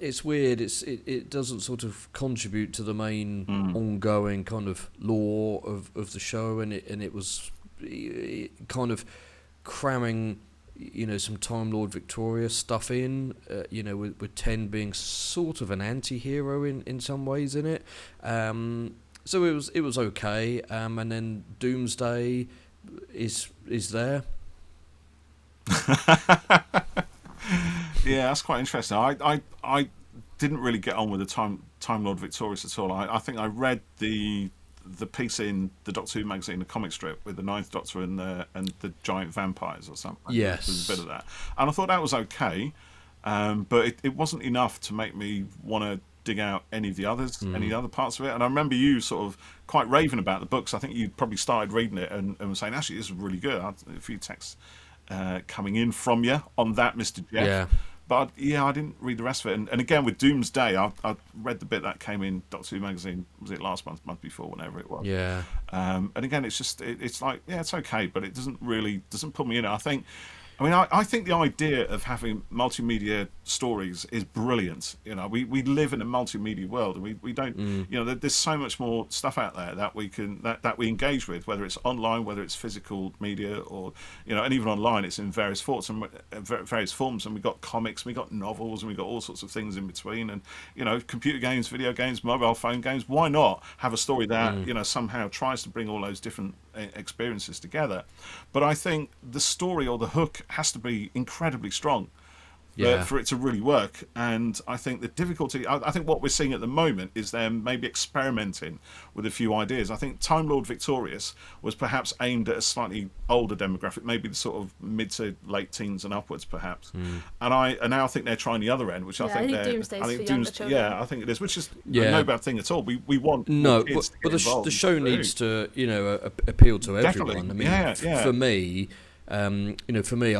it's weird. It doesn't sort of contribute to the main ongoing kind of lore of the show, and it was kind of cramming some Time Lord Victorious stuff in, with Ten being sort of an anti-hero in some ways in it. So it was okay, and then Doomsday is there.
Yeah, that's quite interesting. I didn't really get on with the Time Lord Victorious at all. I think I read the piece in the Doctor Who magazine, the comic strip with the 9th Doctor and the giant vampires or something.
Yes,
there was a bit of that, and I thought that was okay, but it wasn't enough to make me want to dig out any of the others, any other parts of it. And I remember you sort of quite raving about the books. I think you probably started reading it and were saying, actually, this is really good. I had a few texts coming in from you on that, Mr. Geoff.
Yeah.
But I didn't read the rest of it. And again, with Doomsday, I read the bit that came in Doctor Who magazine. Was it last month before, whenever it was?
Yeah.
And again, it's just it's like, it's okay, but it doesn't pull me in. I think the idea of having multimedia stories is brilliant. We live in a multimedia world, and we don't. There's so much more stuff out there that we can that we engage with, whether it's online, whether it's physical media, or and even online, it's in various forms. And we've got comics, we've got novels, and we've got all sorts of things in between. And computer games, video games, mobile phone games. Why not have a story that somehow tries to bring all those different experiences together? But I think the story or the hook has to be incredibly strong. for it to really work. And I think the difficulty, I think what we're seeing at the moment is them maybe experimenting with a few ideas. I think Time Lord Victorious was perhaps aimed at a slightly older demographic, maybe the sort of mid to late teens and upwards, perhaps. And now I think they're trying the other end, which I think
Doomsday's for younger children.
Yeah, I think it is, which is no bad thing at all. We want kids to
but
get involved
the show needs to appeal to
Definitely.
everyone. I mean, for me,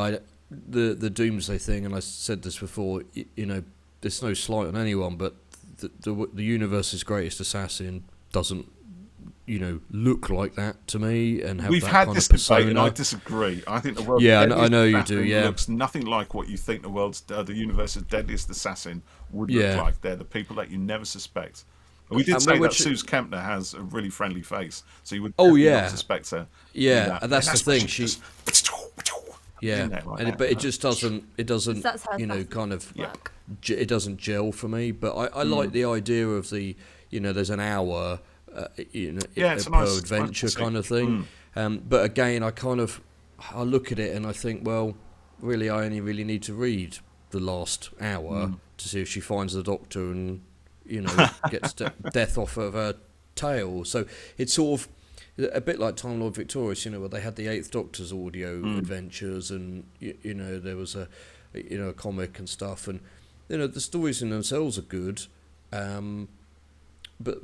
the Doomsday thing, and I said this before, there's no slight on anyone, but the universe's greatest assassin doesn't, look like that to me, and have
We've
that
had
kind
this
of persona.
debate, and I disagree. I think the world's
I know you
assassin
do.
looks nothing like what you think the universe's deadliest assassin would look like. They're the people that you never suspect. We did say that Suze Kempner has a really friendly face, so you would not suspect her.
Yeah, and that's the thing. But it just doesn't. It doesn't. Kind of.
Work.
It doesn't gel for me. But I like the idea of the. There's an hour.
It's a
per
nice
adventure kind of thing. But again, I look at it and I think, well, really, I only really need to read the last hour to see if she finds the Doctor and gets death off of her tail. So it's sort of a bit like Time Lord Victorious, where they had the Eighth Doctor's audio adventures, and there was a comic and stuff, and the stories in themselves are good, but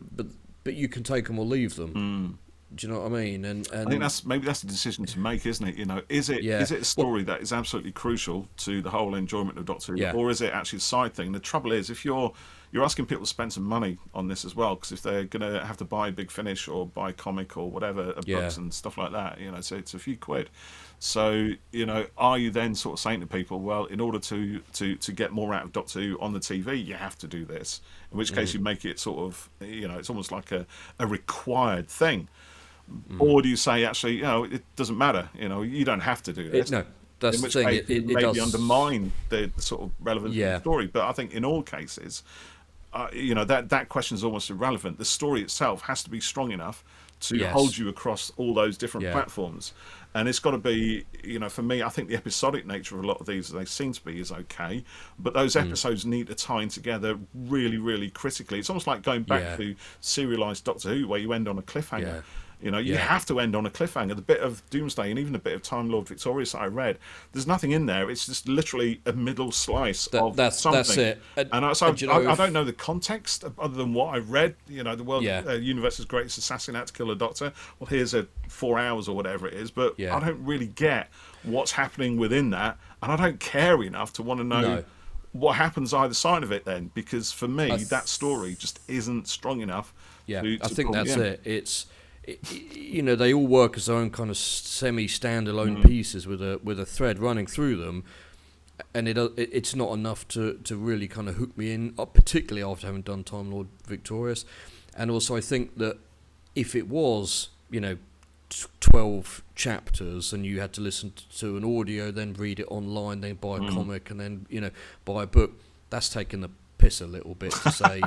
you can take them or leave them. Do you know what I mean? And
I think that's a decision to make, isn't it? Is it a story that is absolutely crucial to the whole enjoyment of Doctor Who, or is it actually a side thing? The trouble is, if you're asking people to spend some money on this as well, because if they're going to have to buy Big Finish or buy comic or whatever, books and stuff like that, so it's a few quid. So, are you then sort of saying to people, well, in order to get more out of Doctor Who on the TV, you have to do this, in which case you make it sort of, it's almost like a required thing. Or do you say, actually, it doesn't matter, you don't have to do this.
That's the thing.
It maybe undermine the sort of relevance of the story. But I think in all cases, that question is almost irrelevant. The story itself has to be strong enough to hold you across all those different platforms. And it's got to be, for me, I think the episodic nature of a lot of these, they seem to be, is okay. But those episodes need to tie in together really, really critically. It's almost like going back to serialised Doctor Who, where you end on a cliffhanger. You have to end on a cliffhanger. The bit of Doomsday and even the bit of Time Lord Victorious that I read, there's nothing in there. It's just literally a middle slice of something. That's it. I don't know the context other than what I read. The world universe's greatest assassin had to kill a doctor. Well, here's 4 hours or whatever it is. But I don't really get what's happening within that, and I don't care enough to want to know what happens either side of it then, because for me that story just isn't strong enough.
I think that's it. It's they all work as their own kind of semi-standalone pieces with a thread running through them, and it's not enough to really kind of hook me in, particularly after having done Time Lord Victorious. And also I think that if it was 12 chapters and you had to listen to an audio, then read it online, then buy a comic, and then buy a book, that's taking the piss a little bit to say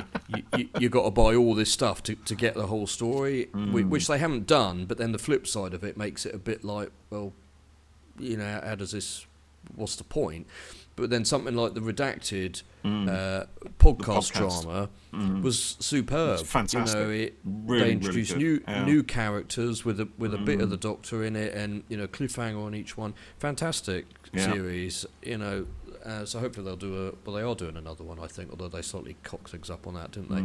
you got to buy all this stuff to get the whole story, which they haven't done. But then the flip side of it makes it a bit like, well, how does this, what's the point? But then something like the Redacted podcast drama was superb.
It's fantastic.
They introduced new characters with a bit of the Doctor in it, and cliffhanger on each one. Fantastic series. So hopefully they'll do they are doing another one, I think, although they slightly cocked things up on that, didn't they?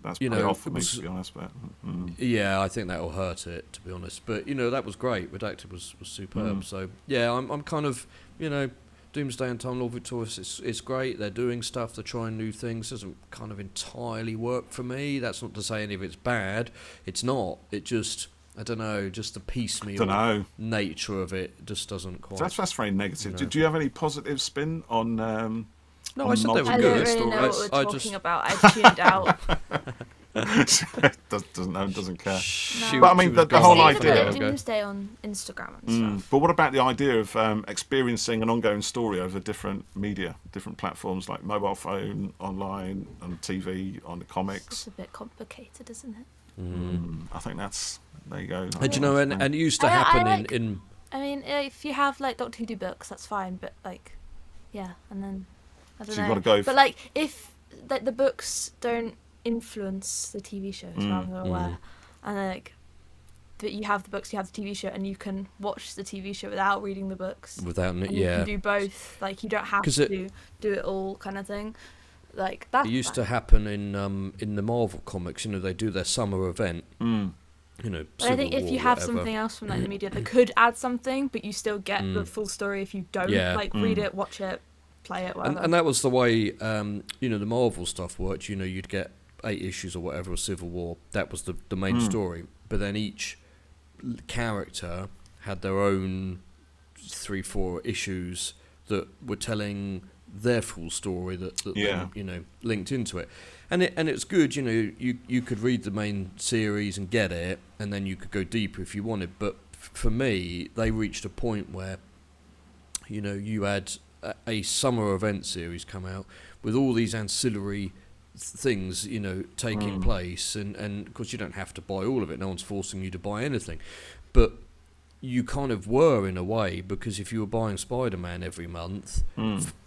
That's pretty off for me, to be honest. But
I think that will hurt it, to be honest. But that was great. Redacted was superb. So I'm kind of Doomsday and Time Lord Victorious. It's great. They're doing stuff. They're trying new things. Doesn't kind of entirely work for me. That's not to say any of it's bad. It's not. It just, I don't know, just the piecemeal nature of it just doesn't quite.
That's very negative. Do you have any positive spin on?
No, I said they were good.
I don't really know what we're talking about. I tuned out.
doesn't care.
No.
But I mean, the whole idea.
Doomsday on Instagram and stuff.
But what about the idea of experiencing an ongoing story over different media, different platforms like mobile phone, online, on TV, on the comics?
It's a bit complicated, isn't it?
I think that's, there you go.
And and it used to happen in
I mean, if you have like Doctor Who do books, that's fine. But like, yeah, and then I don't know.
You've got to go.
But like, if like the books don't influence the TV show, as far as I'm aware, and like, but you have the books, you have the TV show, and you can watch the TV show without reading the books.
Without,
and you can do both. Like, you don't have to do it all, kind of thing. Like that.
It used to happen in the Marvel comics. You know, they do their summer event. You know,
but I think if you have something else from like the media that could add something, but you still get the full story if you don't like read it, watch it, play it, whatever.
And that was the way you know, the Marvel stuff worked. You know, you'd get 8 issues or whatever of Civil War. That was the main story. But then each character had their own 3-4 issues that were telling their full story that then, you know, linked into it. And it's good, you know, you could read the main series and get it, and then you could go deeper if you wanted. But for me, they reached a point where, you know, you had a summer event series come out with all these ancillary things, you know, taking place, and of course you don't have to buy all of it. No one's forcing you to buy anything, but you kind of were in a way, because if you were buying Spider-Man every month,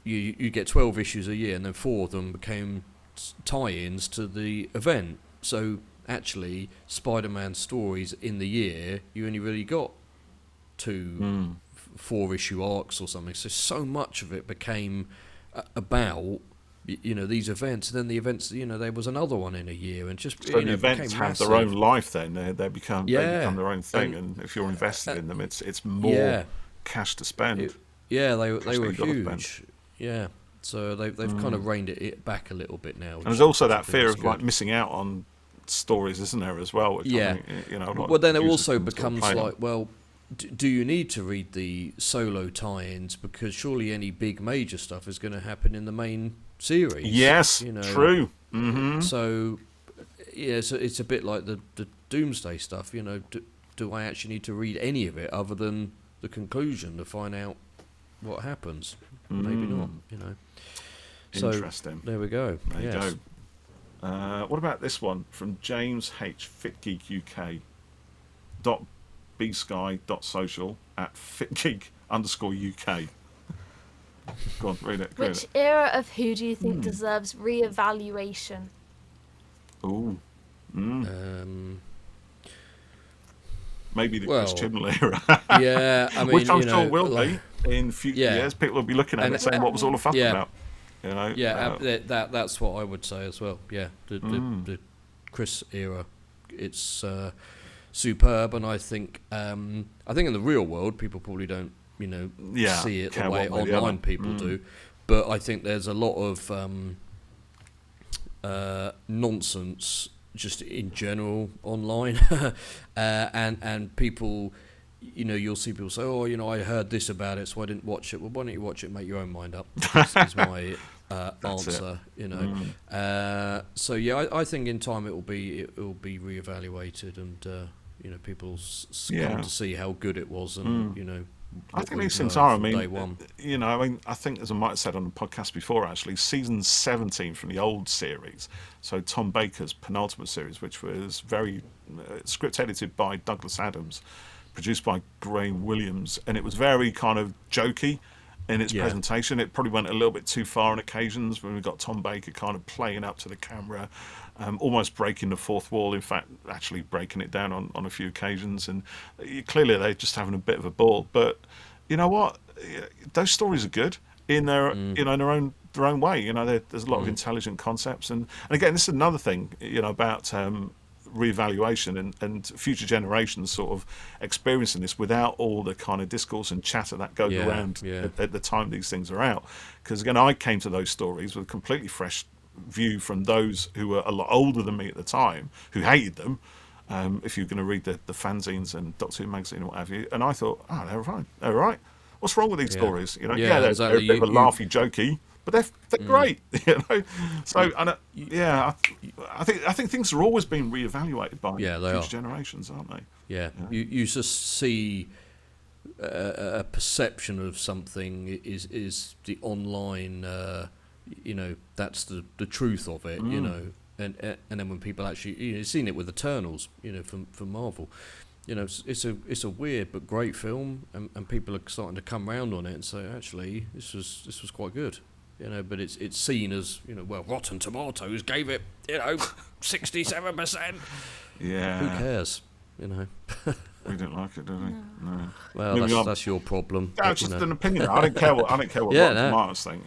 you get 12 issues a year, and then 4 of them became tie-ins to the event. So actually, Spider-Man stories in the year, you only really got 2 4-issue arcs or something. So much of it became about, you know, these events. And then the events, you know, there was another one in a year, and just
so the events have their own life. Then they become their own thing, and if you're invested in them, it's more cash to spend.
They were huge. Yeah, so they've kind of reined it back a little bit now.
And there's also that fear of like missing out on stories, isn't there, as well? Which I think, you know,
well, then it also becomes like, well, do you need to read the solo tie-ins, because surely any big major stuff is going to happen in the main series?
Yes,
you know?
True.
So yeah, so it's a bit like the Doomsday stuff. You know, do I actually need to read any of it other than the conclusion to find out what happens? Maybe not. You know. So,
interesting.
There we go.
There you go. What about this one from James H. FitGeek UK. .bsky.social @fitgeek_UK. Go on, read it.
Which era of Who do you think deserves re-evaluation?
Ooh. Maybe the
Well,
Chris Chibnall era.
Yeah, I mean,
which I'm
you
sure
know,
will
like,
be in future years. People will be looking at it saying, "What was all the fuss about?" You know.
Yeah, that's what I would say as well. Yeah, the Chris era, it's superb, and I think in the real world people probably don't, you know, see it the way online people do, but I think there's a lot of nonsense just in general online, and people, you know, you'll see people say, oh, you know, I heard this about it, so I didn't watch it. Well, why don't you watch it and make your own mind up? Is my answer, you know. So yeah, I think in time it will be reevaluated, and you know, people come to see how good it was, and you know.
I think these things are. I mean, you know, I think, as I might have said on the podcast before, actually, season 17 from the old series, so Tom Baker's penultimate series, which was very script edited by Douglas Adams, produced by Graham Williams, and it was very kind of jokey in its presentation. It probably went a little bit too far on occasions when we got Tom Baker kind of playing up to the camera, almost breaking the fourth wall, in fact actually breaking it down on a few occasions, and clearly they're just having a bit of a ball. But you know what, those stories are good in their you know, in their own way. You know, there's a lot of intelligent concepts, and again, this is another thing, you know, about reevaluation and future generations sort of experiencing this without all the kind of discourse and chatter that goes around at the time these things are out. Because again, I came to those stories with a completely fresh view from those who were a lot older than me at the time, who hated them, if you're going to read the fanzines and Doctor Who magazine and what have you. And I thought, oh, they're fine, they're right. What's wrong with these stories? You know, they're a bit of a laughy, jokey, but they're great. You know, so I think things are always being reevaluated by future generations, aren't they?
Yeah, you just see a perception of something is the online. You know, that's the truth of it. You know, and then when people actually, you know, you've seen it with Eternals, you know, from Marvel. it's a weird but great film, and people are starting to come round on it and say, actually, this was quite good. But it's seen as, Rotten Tomatoes gave it, 67%.
Yeah.
Who cares,
We didn't like it, did we? No.
Well, that's your problem.
That's just an opinion. I don't care what Rotten Tomatoes think.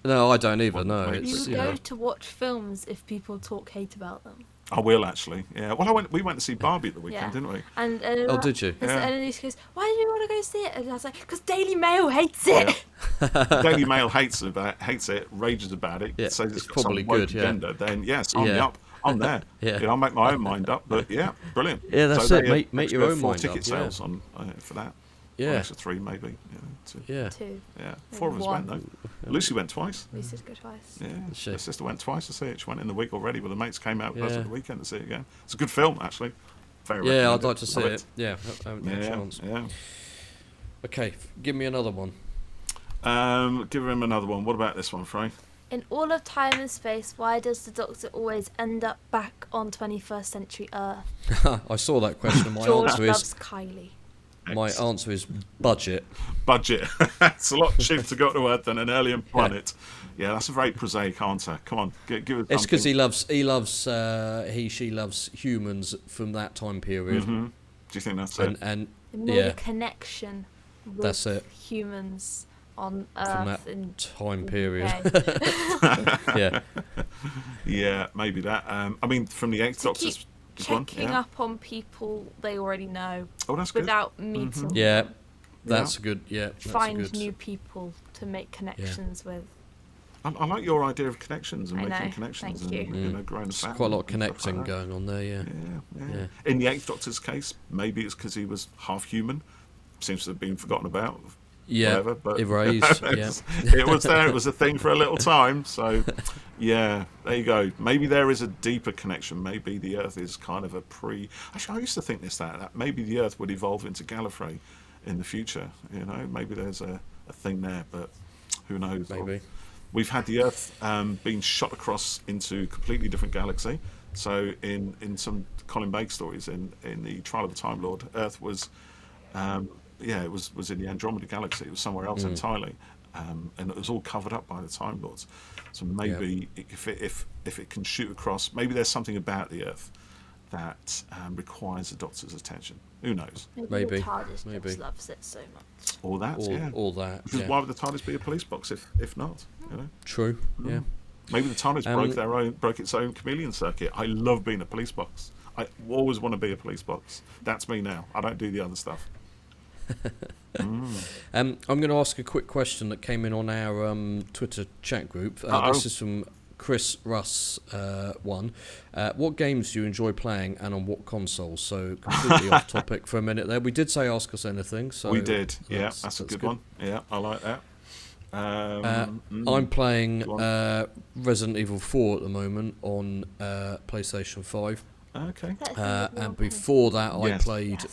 No, I don't either. No,
you go to watch films if people talk hate about them.
I will actually. Yeah. Well, we went to see Barbie at the weekend, didn't we?
And
oh, did you?
And Elise goes, "Why do you want to go see it?" And I was like, "Because Daily Mail hates it."
Yeah. Daily Mail hates it, rages about it, says it's
probably
got some woke
good.
agenda. Then sign me up. I'm there. I'll make my own mind up. But brilliant.
Yeah, that's
so
it. Make your own mind
ticket
up.
Sales on for that.
Yeah.
Well, extra 3 maybe. Two.
Yeah.
2.
Yeah. 4 of us went though. Lucy went twice.
Lucy did go twice.
Yeah. Her sister went twice to see it. She went in the week already, but the mates came out with us at the weekend to see it again. It's a good film actually. Very
I'd like to see it. Yeah. I haven't had a chance.
Yeah.
Okay, give me another one.
Give him another one. What about this one, Frey?
In all of time and space, why does the Doctor always end up back on 21st century Earth?
I saw that question.
George loves Kylie.
My answer is budget.
Budget. It's a lot cheaper to go to Earth than an alien planet. Yeah, that's a very prosaic answer. Come on, give it something.
It's because she loves humans from that time period.
Mm-hmm. Do you think that's it?
And
it made a connection with
that's it.
Humans on Earth
from that time period.
Yeah, maybe that. I mean, from the Eighth Doctor's
checking up on people they already know.
Oh, that's good.
Without meeting.
Yeah, that's good. Yeah,
find new people to make connections with.
I like your idea of connections and making connections.
Thank you.
And, growing a family.
Quite a lot of connecting going on there. Yeah.
In the Eighth Doctor's case, maybe it's because he was half human. Seems to have been forgotten about.
Yeah,
whatever, but
erased.
It was there. It was a thing for a little time. So, there you go. Maybe there is a deeper connection. Maybe the Earth is kind of a Actually, I used to think that maybe the Earth would evolve into Gallifrey in the future. Maybe there's a thing there, but who knows?
Maybe.
We've had the Earth being shot across into a completely different galaxy. So in some Colin Baker stories in the Trial of the Time Lord, Earth was. It was in the Andromeda Galaxy. It was somewhere else entirely, and it was all covered up by the Time Lords. So maybe if it can shoot across, maybe there's something about the Earth that requires the Doctor's attention. Who knows?
Maybe. The TARDIS just loves it so much.
All that. Because why would the TARDIS be a police box if not?
True. Yeah.
Maybe the TARDIS broke its own chameleon circuit. I love being a police box. I always want to be a police box. That's me now. I don't do the other stuff.
I'm going to ask a quick question that came in on our Twitter chat group. This is from Chris Russ. What games do you enjoy playing and on what consoles? So completely off topic for a minute there. We did say ask us anything. So
we did. That's a good one. Yeah, I like that.
I'm playing Resident Evil 4 at the moment on PlayStation 5.
Okay.
And before that, I played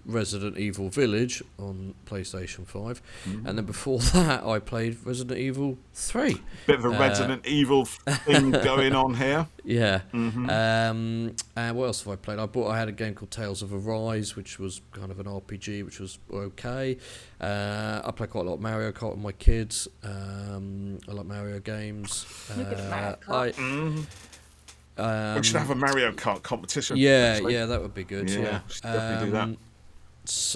Resident Evil Village on PlayStation 5, and then before that I played Resident Evil 3.
Bit of a Resident Evil thing going on here.
Yeah. And what else have I played? I had a game called Tales of Arise, which was kind of an RPG, which was okay. I play quite a lot of Mario Kart with my kids. I like Mario games.
You're good at Mario Kart.
We should have a Mario Kart competition.
Yeah, that would be good. Yeah,
should definitely do that.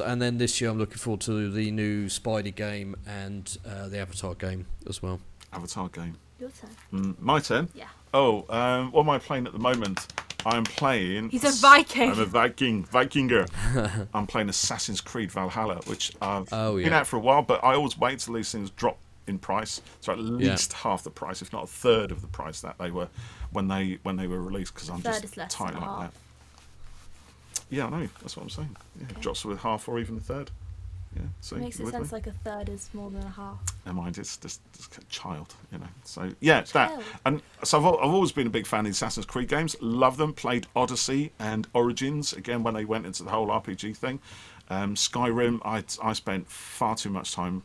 And then this year I'm looking forward to the new Spidey game and the Avatar game as well.
Avatar game.
Your turn.
My turn?
Yeah.
Oh, what am I playing at the moment? I'm playing...
He's a Viking.
I'm a Vikinger. I'm playing Assassin's Creed Valhalla, which I've been out for a while, but I always wait till these things drop in price. So at least half the price, if not a third of the price that they were when they were released, because I'm just tight like that. Yeah, I know. That's what I'm saying. Yeah, okay. Drops with half or even a third. Yeah, so
it makes it sound like a third is more than a half.
Never mind, it's just a child, So yeah, that. And so I've always been a big fan of the Assassin's Creed games. Love them. Played Odyssey and Origins again when they went into the whole RPG thing. Skyrim, I spent far too much time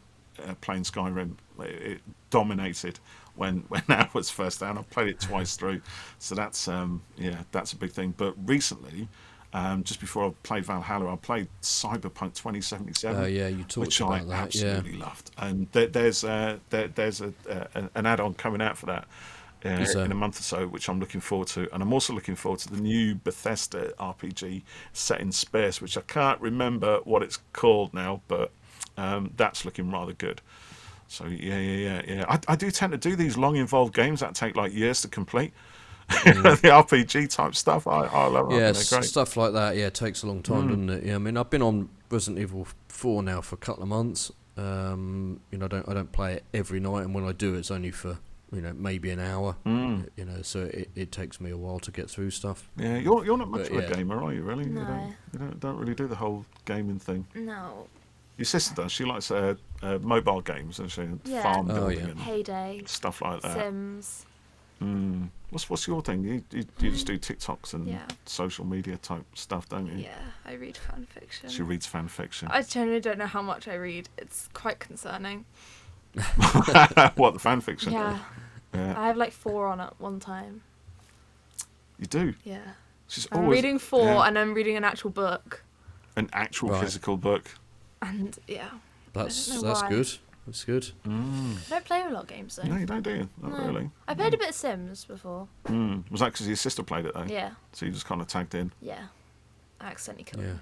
playing Skyrim. It dominated when I was first down. I played it twice through, so that's a big thing. But recently, just before I played Valhalla, I played Cyberpunk 2077.
Yeah, you talked
which
about
I
that.
absolutely loved. And there's an add-on coming out for that in a month or so, which I'm looking forward to. And I'm also looking forward to the new Bethesda RPG set in space, which I can't remember what it's called now, but that's looking rather good. So yeah. I do tend to do these long involved games that take like years to complete. The RPG type stuff, I love it.
Yeah,
They're great.
stuff like that. Yeah, it takes a long time, doesn't it? Yeah, I mean, I've been on Resident Evil 4 now for a couple of months. I don't play it every night, and when I do, it's only for maybe an hour. So it takes me a while to get through stuff.
Yeah, you're not much of a gamer, are you? Really?
No.
You don't really do the whole gaming thing.
No.
Your sister does. She likes mobile games, and farm building and
Heyday,
stuff like that.
Sims.
What's your thing? You just do TikToks and
Yeah.
social media type stuff, don't you?
Yeah, I read fan fiction.
She reads fan fiction.
I generally don't know how much I read. It's quite concerning.
What, the fan fiction?
Yeah.
Yeah.
I have like 4 on at one time.
You do?
Yeah.
She's
I'm
always
reading 4
yeah,
and I'm reading an actual book.
an actual
Right.
physical book.
And yeah.
That's
I don't know why.
good. That's good.
I don't play a lot of games though.
No, you don't, do you? Not
No.
really.
I played a bit of Sims before.
Was that because your sister played it though?
Yeah.
So you just kind of tagged in.
Yeah. I accidentally killed
Yeah.
her.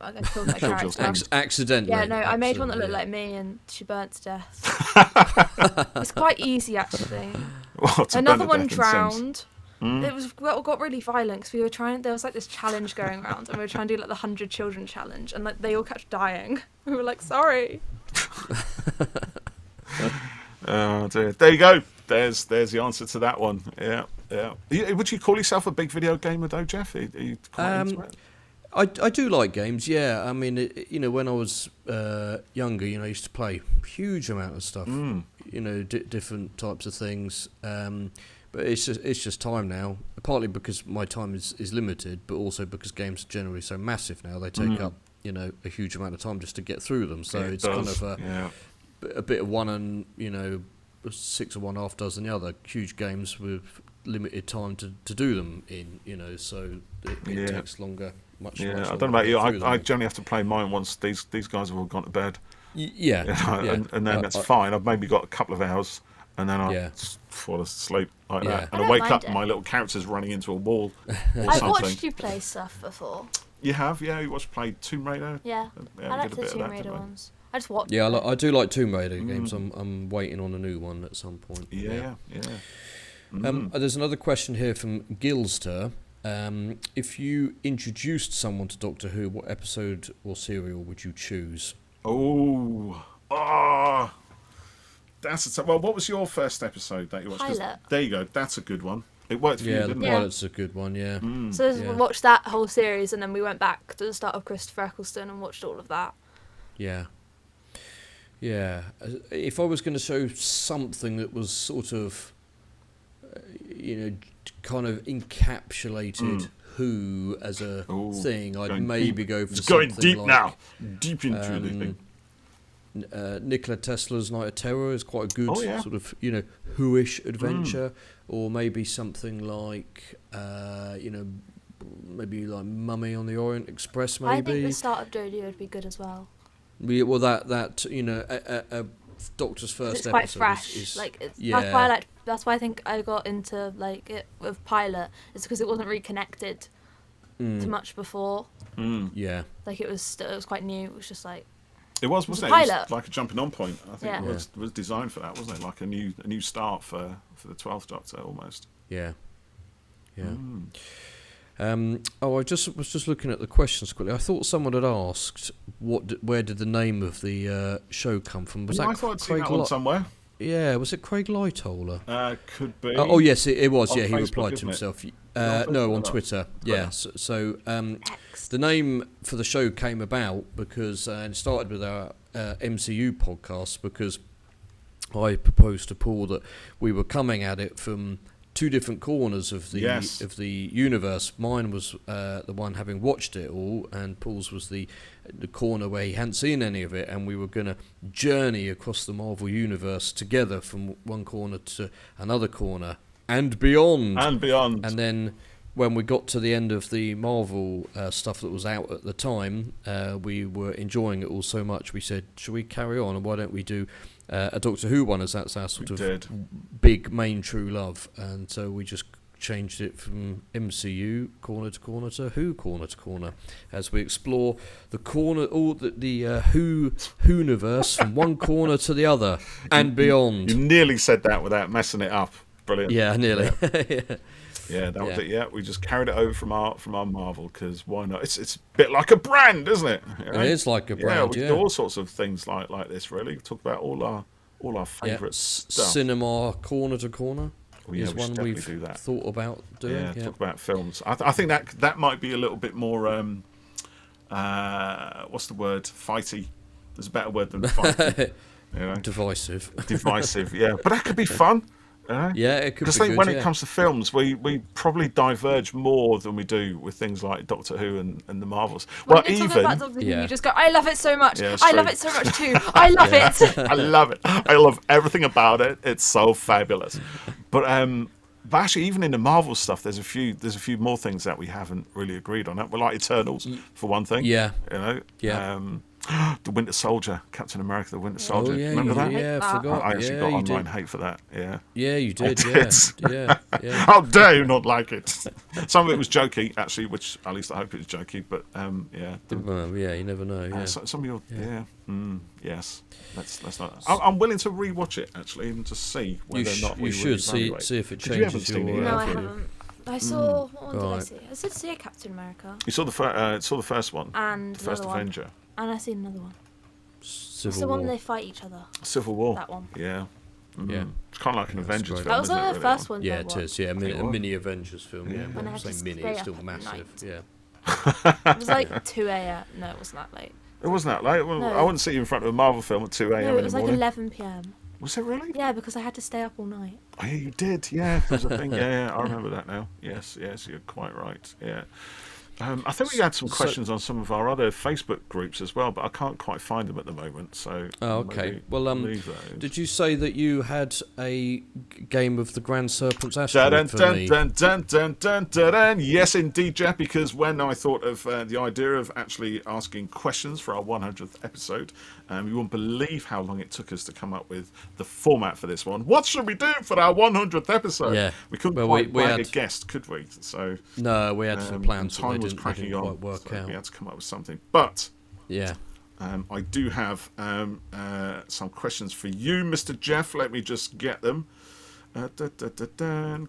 I killed my
Killed your
character.
thing.
Accidentally.
Yeah, no, I made one that looked
Accidentally,
like me and she burnt to death. It's quite easy actually.
Well, to
Another
burn
one
to death in Sims.
drowned. It got really violent because we were trying. There was like this challenge going around, and we were trying to do like the 100 children challenge, and like they all kept dying. We were like, sorry.
Oh dear. There you go. There's the answer to that one. Yeah. Would you call yourself a big video gamer though, Geoff? Are you quite into it?
I do like games, yeah. I mean, when I was younger, I used to play a huge amount of stuff. Different types of things. But it's just time now. Partly because my time is limited, but also because games are generally so massive now. They take up a huge amount of time just to get through them. So it's kind of a bit of one and 6 of one, half dozen the other. Huge games with limited time to do them in. So it takes longer. Much
I
longer
don't know about
to
you.
get through
I
them.
generally have to play mine once these guys have all gone to bed.
Yeah.
And then that's fine. I've maybe got a couple of hours, and then I fall asleep like that. And I
don't
wake
mind
up,
it.
and my little character's running into a wall or
I've
something.
watched you play stuff before.
You have, yeah. You played Tomb Raider.
Yeah,
we
I like
did a
the
bit of
Tomb
that,
Raider
didn't we?
ones. I just watched.
Yeah, I do like Tomb Raider games. I'm waiting on a new one at some point.
Yeah.
There's another question here from Gilster. If you introduced someone to Doctor Who, what episode or serial would you choose?
That's well. What was your first episode that you watched? 'Cause
Pilot.
there you go. That's a good one. It worked for you,
The
didn't
Yeah.
pilot's a good one. Yeah.
So
Yeah.
we watched that whole series, and then we went back to the start of Christopher Eccleston and watched all of that.
Yeah. If I was going to show something that was sort of, kind of encapsulated Who as a thing, I'd maybe go for
It's
something
going deep
like,
now. Deep into the thing.
Nikola Tesla's Night of Terror is quite a good sort of Who-ish adventure, or maybe something like maybe like Mummy on the Orient Express. Maybe
I think the start of Jodie would be good as well.
Yeah, well, that a Doctor's first
It's quite
episode
fresh.
is
That's why I think I got into like it with Pilot. It's because it wasn't really connected to much before.
Yeah.
Like it was quite new. It was just like.
It wasn't it? It
Pilot.
was like a jumping on point. I think
Yeah.
it was designed for that, wasn't it? Like a new start for the 12th Doctor almost.
Yeah. I was just looking at the questions quickly. I thought someone had asked where did the name of the show come from? Was that
I thought I'd seen that one somewhere.
Yeah, was it Craig Lightoller?
Could be.
Oh yes, it was.
On
Yeah, he
Facebook,
replied to
isn't it?
himself.
On
No,
Facebook
on
or
Twitter. Yeah. So
X.
the name for the show came about because it started with our MCU podcast because I proposed to Paul that we were coming at it from two different corners of the universe. Mine was the one having watched it all, and Paul's was the corner where he hadn't seen any of it, and we were going to journey across the Marvel universe together from one corner to another corner and beyond.
And beyond.
And then when we got to the end of the Marvel stuff that was out at the time, we were enjoying it all so much. We said, should we carry on, and why don't we do a Doctor Who one, as that's our sort of big main true love. And so we just changed it from MCU corner to corner to Who corner to corner, as we explore the corner, all the Who-universe from one corner to the other and beyond.
You nearly said that without messing it up. Brilliant.
Yeah, nearly.
Yeah, that was it. Yeah, we just carried it over from our Marvel, because why not? It's a bit like a brand, isn't it? You know?
It is like a brand.
Yeah, we do all sorts of things like this. Really, we talk about all our favourite stuff.
Cinema corner to corner.
Well, yeah,
is one we've
do that.
thought about doing.
Yeah, talk about films. I think that might be a little bit more what's the word? Fighty. There's a better word than fighty. You know?
Divisive.
Divisive, yeah. But that could be fun.
Yeah, it could be.
Because I think when it comes to films, we probably diverge more than we do with things like Doctor Who and the Marvels.
Well, even about Doctor Who, you just go, I love it so much.
Yeah,
I love it so much too. I love it.
I love it. I love everything about it. It's so fabulous. But actually, even in the Marvel stuff, there's a few more things that we haven't really agreed on. We're like Eternals, for one thing.
Yeah.
You know.
Yeah.
The Winter Soldier, Captain America, the Winter Soldier.
Oh, yeah,
remember that?
Yeah, I forgot.
I actually got online hate for that. Yeah.
Yeah, you did. Yeah.
How dare you not like it? Some of it was jokey, actually, which at least I hope it was jokey. But yeah.
Well, yeah, you never know. Yeah.
Some of your yes. Let's not. I'm willing to rewatch it actually and to see whether or not we
should see if it changes your.
No, I haven't. I saw. What one did I see? I did see a Captain America.
You saw the first one.
And
the first Avenger.
And I seen another one.
Civil
It's the
War.
one they fight each other.
Civil War.
That one.
Yeah.
Yeah.
It's kind of like an Avengers film.
That was one of the first ones.
Yeah, it is. Yeah, a mini Avengers film. Yeah,
When I had to
say mini,
stay
it's
up
still
at
massive.
night.
Yeah.
It was like 2 a.m. No, it wasn't that late.
It wasn't that late. Well,
No.
I wouldn't see you in front of a Marvel film at 2 a.m.
No,
in
it
the
was like
morning.
11 p.m.
Was it really?
Yeah, because I had to stay up all night.
Oh, yeah, you did. Yeah, there's a thing. Yeah, I remember that now. Yes, you're quite right. Yeah. I think we had some questions on some of our other Facebook groups as well, but I can't quite find them at the moment. So.
Oh, okay. Well, did you say that you had a game of the Grand Serpents Asteroid for me?
Yes, indeed, Geoff. Because when I thought of the idea of actually asking questions for our 100th episode, you won't believe how long it took us to come up with the format for this one. What should we do for our 100th episode?
Yeah.
We couldn't quite bag a guest, could we? So
no, we had some plans.
Time was cracking on.
Quite work out.
We had to come up with something, but
yeah.
I do have some questions for you, Mr. Geoff. Let me just get them.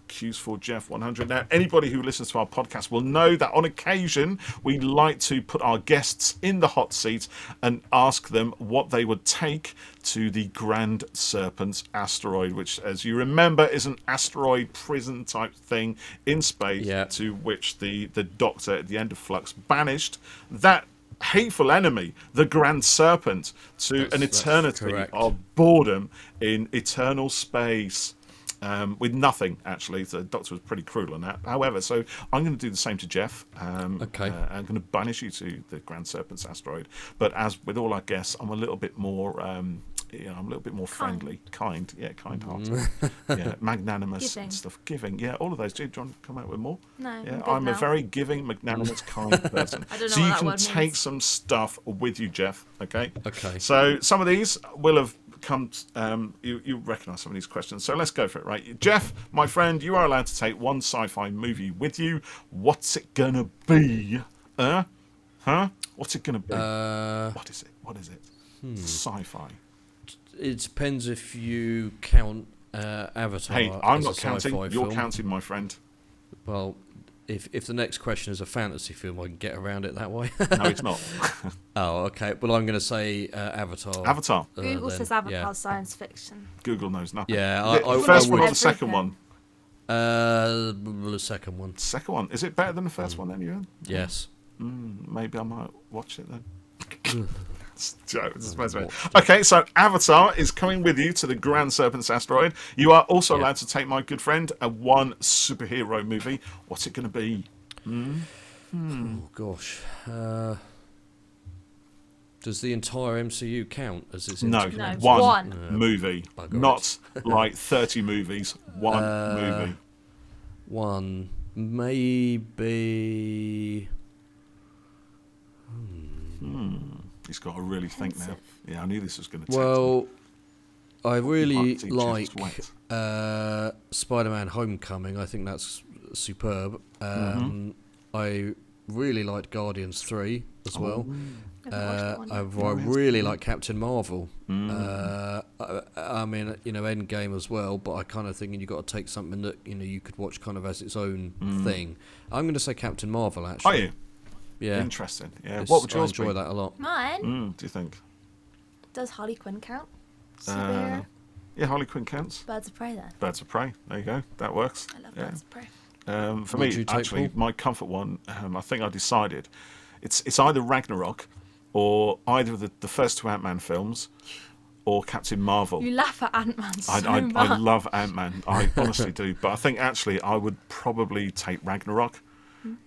Q's for Geoff 100. Now, anybody who listens to our podcast will know that on occasion we like to put our guests in the hot seat and ask them what they would take to the Grand Serpents Asteroid, which, as you remember, is an asteroid prison type thing in space, to which the Doctor at the end of Flux banished that hateful enemy, the Grand Serpent, to an eternity of boredom in eternal space. With nothing, actually. The Doctor was pretty cruel on that. However, so I'm going to do the same to Geoff.
Okay.
I'm going to banish you to the Grand Serpents Asteroid. But as with all our guests, I'm a little bit more, I'm a little bit more friendly, kind-hearted, magnanimous and stuff, giving. Yeah, all of those. Do you want to come out with more?
No.
Yeah, I'm a very giving, magnanimous, kind person.
I don't know
so
what
you
that
can
word
take
means.
some stuff with you, Geoff. Okay.
Okay.
So some of these will have come. You recognise some of these questions. So let's go for it, right? Geoff, my friend, you are allowed to take one sci-fi movie with you. What's it gonna be? What's it gonna be? What is it? Sci-fi.
It depends if you count Avatar.
Hey, I'm
as
not
a
counting.
sci-fi
You're
film.
counting, my friend.
Well, if the next question is a fantasy film, I can get around it that way.
No, it's not.
Oh, okay. Well, I'm going to say Avatar.
Avatar.
Google
then,
says Avatar's science fiction.
Google knows nothing.
Yeah,
The first one or the
Everything.
second one?
The second one.
Second one. Is it better than the first one then, Ewan?
Yes.
Maybe I might watch it then. Okay, so Avatar is coming with you to the Grand Serpents Asteroid. You are also allowed to take, my good friend, one superhero movie. What's it going to be?
Oh, gosh. Does the entire MCU count as its
No,
interconnected?
one movie.
Bugger
Not like 30 movies. One movie.
One. Maybe.
He's got to really think now. Yeah, I knew this was going to take
Well, I really
see
like
Geoff's
Spider-Man: Homecoming. I think that's superb. I really liked Guardians 3 as well. I really like Captain Marvel. I mean, Endgame as well. But I kind of think you've got to take something that you could watch kind of as its own thing. I'm going to say Captain Marvel. Actually,
Are you?
Yeah.
Interesting. Yeah. What would yours
I enjoy
be?
that a lot.
Mine?
Do you think?
Does Harley Quinn count? Superhero?
Yeah, Harley Quinn counts.
Birds of Prey then.
Birds of Prey. There you go. That works.
I love Birds of Prey.
For
What
me,
do you take,
actually,
Paul?
my comfort one, I think I decided, it's either Ragnarok or either of the first two Ant-Man films or Captain Marvel.
You laugh at Ant-Man so much.
I love Ant-Man. I honestly do. But I think actually I would probably take Ragnarok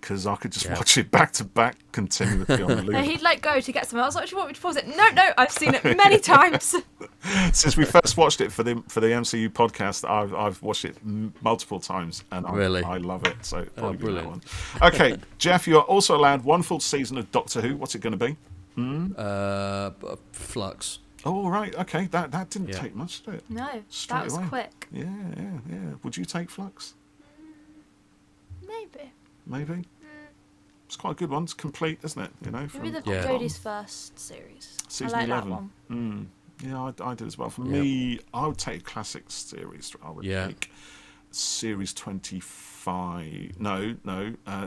because I could just watch it back to back continuously on a loop.
No, he'd go to get something. I was like, do you want me to pause it? No, I've seen it many times.
Since we first watched it for the MCU podcast, I've watched it multiple times, and I love it. So probably that one. Okay, Geoff, you are also allowed one full season of Doctor Who. What's it going to be?
Flux.
Oh, right. Okay, that didn't take much, did it?
No,
Straight
that was
away.
quick.
Yeah. Would you take Flux? Maybe. It's quite a good one. It's complete, isn't it?
Maybe Jodie's first series.
Season
I like
11.
that one.
Yeah, I did as well. For me, I would take a classic series. I would take series 25. No,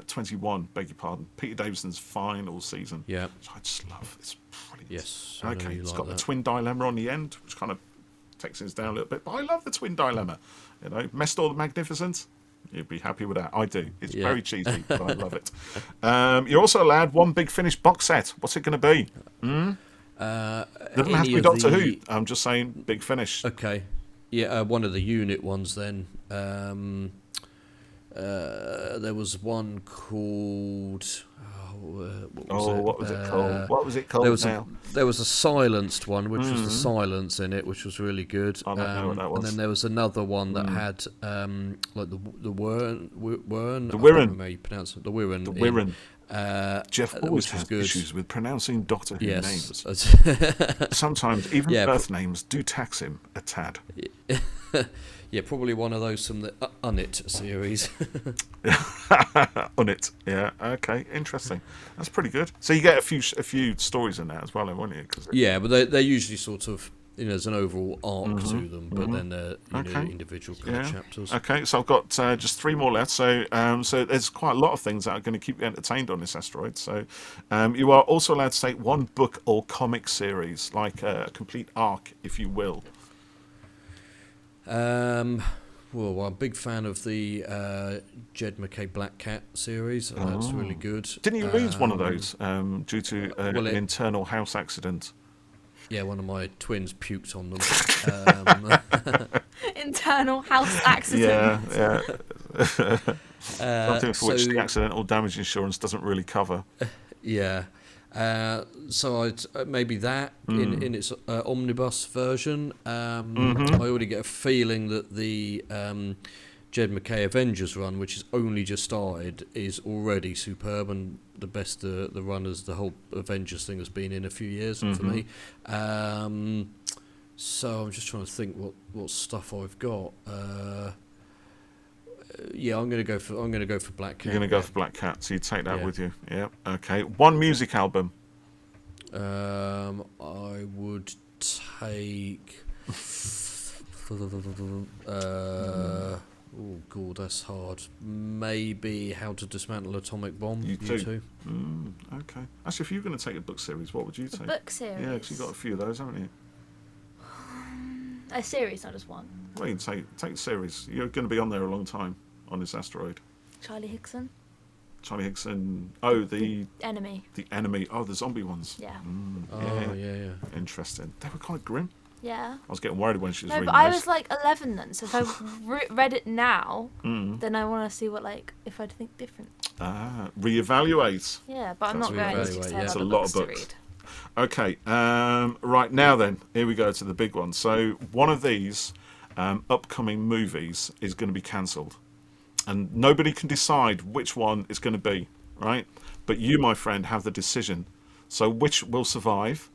21. Beg your pardon. Peter Davison's final season.
Yeah.
Which I just love. It's brilliant.
Yes.
Okay, it's got the twin dilemma on the end, which kind of takes things down a little bit. But I love the twin dilemma. Mestor the Magnificent. You'd be happy with that. I do. It's very cheesy, but I love it. You're also allowed one Big Finish box set. What's it going to be? It doesn't have to be Doctor Who. I'm just saying Big Finish.
Okay. Yeah, one of the unit ones then. There was one called...
what was it called? What was it called
there was a silenced one, which was the silence in it, which was really good.
I don't know what that was.
And then there was another one that had like the Wyrn.
The
I
Wirren.
don't know how you pronounce it. The Wirren.
The Wirren. Geoff always has issues with pronouncing Doctor Who names. Sometimes even birth names do tax him a tad.
Yeah, probably one of those from the Unit series.
Unit, yeah. Okay, interesting. That's pretty good. So you get a few stories in that as well, won't you?
Yeah, but they're usually sort of, there's an overall arc to them, but then they're individual kind of chapters.
Okay, so I've got just 3 more left. So there's quite a lot of things that are going to keep you entertained on this asteroid. So you are also allowed to take one book or comic series, like a complete arc, if you will.
Well, I'm a big fan of the Jed McKay Black Cat series. That's really good.
Didn't you lose one of those due to an internal house accident?
Yeah, one of my twins puked on them.
Internal house accident.
Yeah. Something for which the accidental damage insurance doesn't really cover.
Yeah. So I'd maybe that in its omnibus version. I already get a feeling that the Jed McKay Avengers run, which has only just started, is already superb and the best the run as the whole Avengers thing has been in a few years for me. So I'm just trying to think what stuff I've got. Yeah, I'm gonna go for Black Cat.
You're gonna go for Black Cat, so you take that with you. Yeah. Okay. One music album.
I would take. Oh god, that's hard. Maybe How to Dismantle Atomic Bomb. You too.
Okay. Actually, if you're going to take a book series, what would you take?
Book series.
Yeah, because you've got a few of those, haven't you?
A series, not just one.
Well, you can take a series. You're going to be on there a long time on this asteroid.
Charlie Hickson.
Oh, the
Enemy.
The Enemy. Oh, the zombie ones.
Yeah.
Yeah.
Interesting. They were quite grim.
Yeah.
I was getting worried when she was reading
but I
those.
was like 11 then, so if I read it now, then I want to see if I'd think different.
Reevaluate.
Yeah, but I'm not going to say
It's a lot of books. Okay, right now then, here we go to the big one. So one of these upcoming movies is going to be cancelled. and nobody can decide which one it's going to be, right? But you, my friend, have the decision. So which will survive,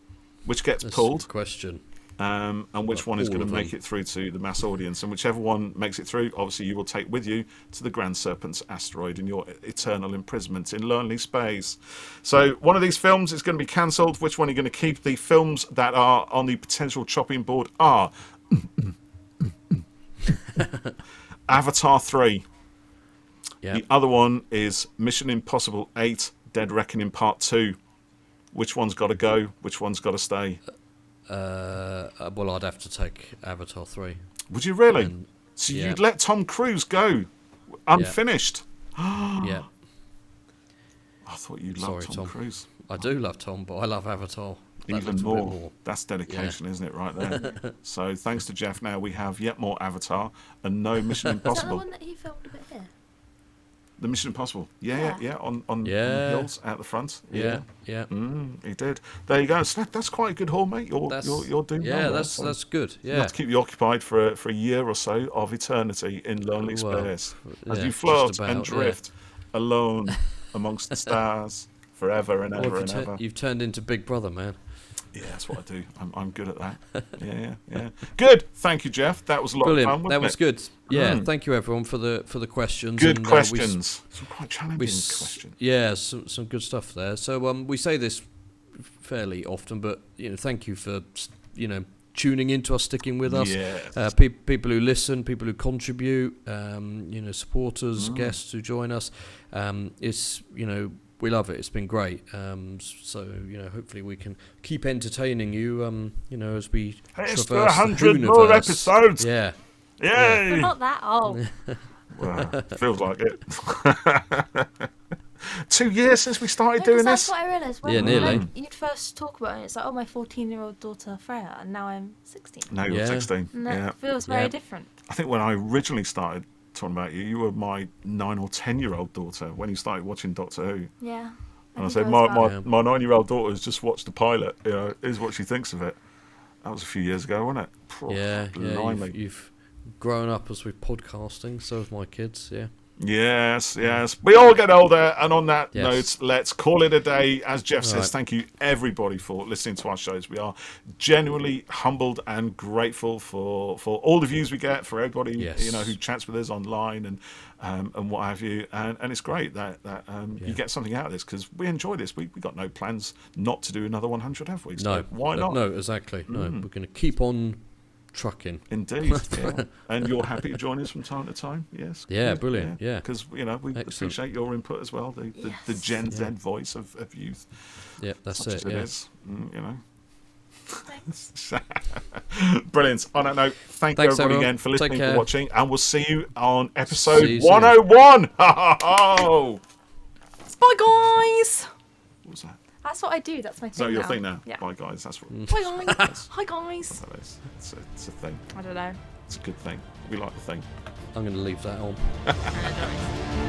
which gets pulled,
a good question.
And which one is going to make it through to the mass audience. And whichever one makes it through, obviously you will take with you to the Grand Serpents Asteroid in your eternal imprisonment in lonely space. So one of these films is going to be cancelled. Which one are you going to keep? The films that are on the potential chopping board are Avatar 3.
Yeah.
The other one is Mission Impossible 8, Dead Reckoning Part 2. Which one's got to go? Which one's got to stay?
Well, I'd have to take Avatar 3.
Would you really?
And,
so you'd let Tom Cruise go unfinished?
Yeah.
I thought you'd love Tom Cruise.
I do love Tom, but I love Avatar.
Even more. That's dedication, isn't it, right there? So thanks to Geoff, now we have yet more Avatar and no Mission Impossible.
Is that the one that he filmed a bit here?
The Mission Impossible. Yeah. On the hills out the front.
Yeah.
He did. There you go. So that's quite a good haul, mate. You're doing well.
That's good. Yeah.
Enough to keep you occupied for a year or so of eternity in lonely space. As you float and drift alone amongst the stars forever and ever and ever.
You've turned into Big Brother, man.
Yeah, that's what I do. I'm good at that. Yeah. Good. Thank you, Geoff. That was a lot of fun.
That was good. Yeah. Thank you, everyone, for the questions.
Good questions. Some quite challenging questions.
Yeah, some good stuff there. So we say this fairly often, but thank you for tuning in to us, sticking with us.
Yes.
People who listen, people who contribute, supporters, guests who join us. It's we love it. It's been great. So hopefully we can keep entertaining you. As we
traverse
the
100 more episodes.
Yeah.
Yay!
We're not that old.
Well, feels like it. 2 years since we started doing this.
That's what I realised.
Nearly.
You'd first talk about it, it's like, my 14-year-old daughter Freya, and now I'm 16.
Now you're 16.
And that feels very different.
I think when I originally started talking about you, you were my 9 or 10-year-old daughter when you started watching Doctor Who.
Yeah.
And I said, my 9-year-old daughter has just watched the pilot. Here's what she thinks of it. That was a few years ago, wasn't it?
Yeah. You've grown up as with podcasting. So have my kids. Yeah.
Yes. We all get older, and on that note, let's call it a day. As Geoff says, thank you everybody for listening to our shows. We are genuinely humbled and grateful for all the views we get, for everybody who chats with us online and what have you. And it's great that you get something out of this, because we enjoy this. We got no plans not to do another 100, have we? So
no,
why not?
No, exactly. No, we're going to keep on trucking.
Indeed. And you're happy to join us from time to time? Yes.
Yeah, brilliant. Yeah.
Because we appreciate your input as well, the Gen Z voice of youth.
Yeah, that's
such
it.
As it is, Brilliant. On that note, thank you everybody
everyone.
again for listening, for watching, and we'll see you on episode
See you
101.
Bye, guys.
What was that?
That's what I do. That's my thing.
Is that your
now.
thing now?
Yeah.
Bye, guys. That's what.
Bye, guys. Hi, guys.
It's a thing.
I don't know.
It's a good thing. We like the thing.
I'm going to leave that on.
I don't know.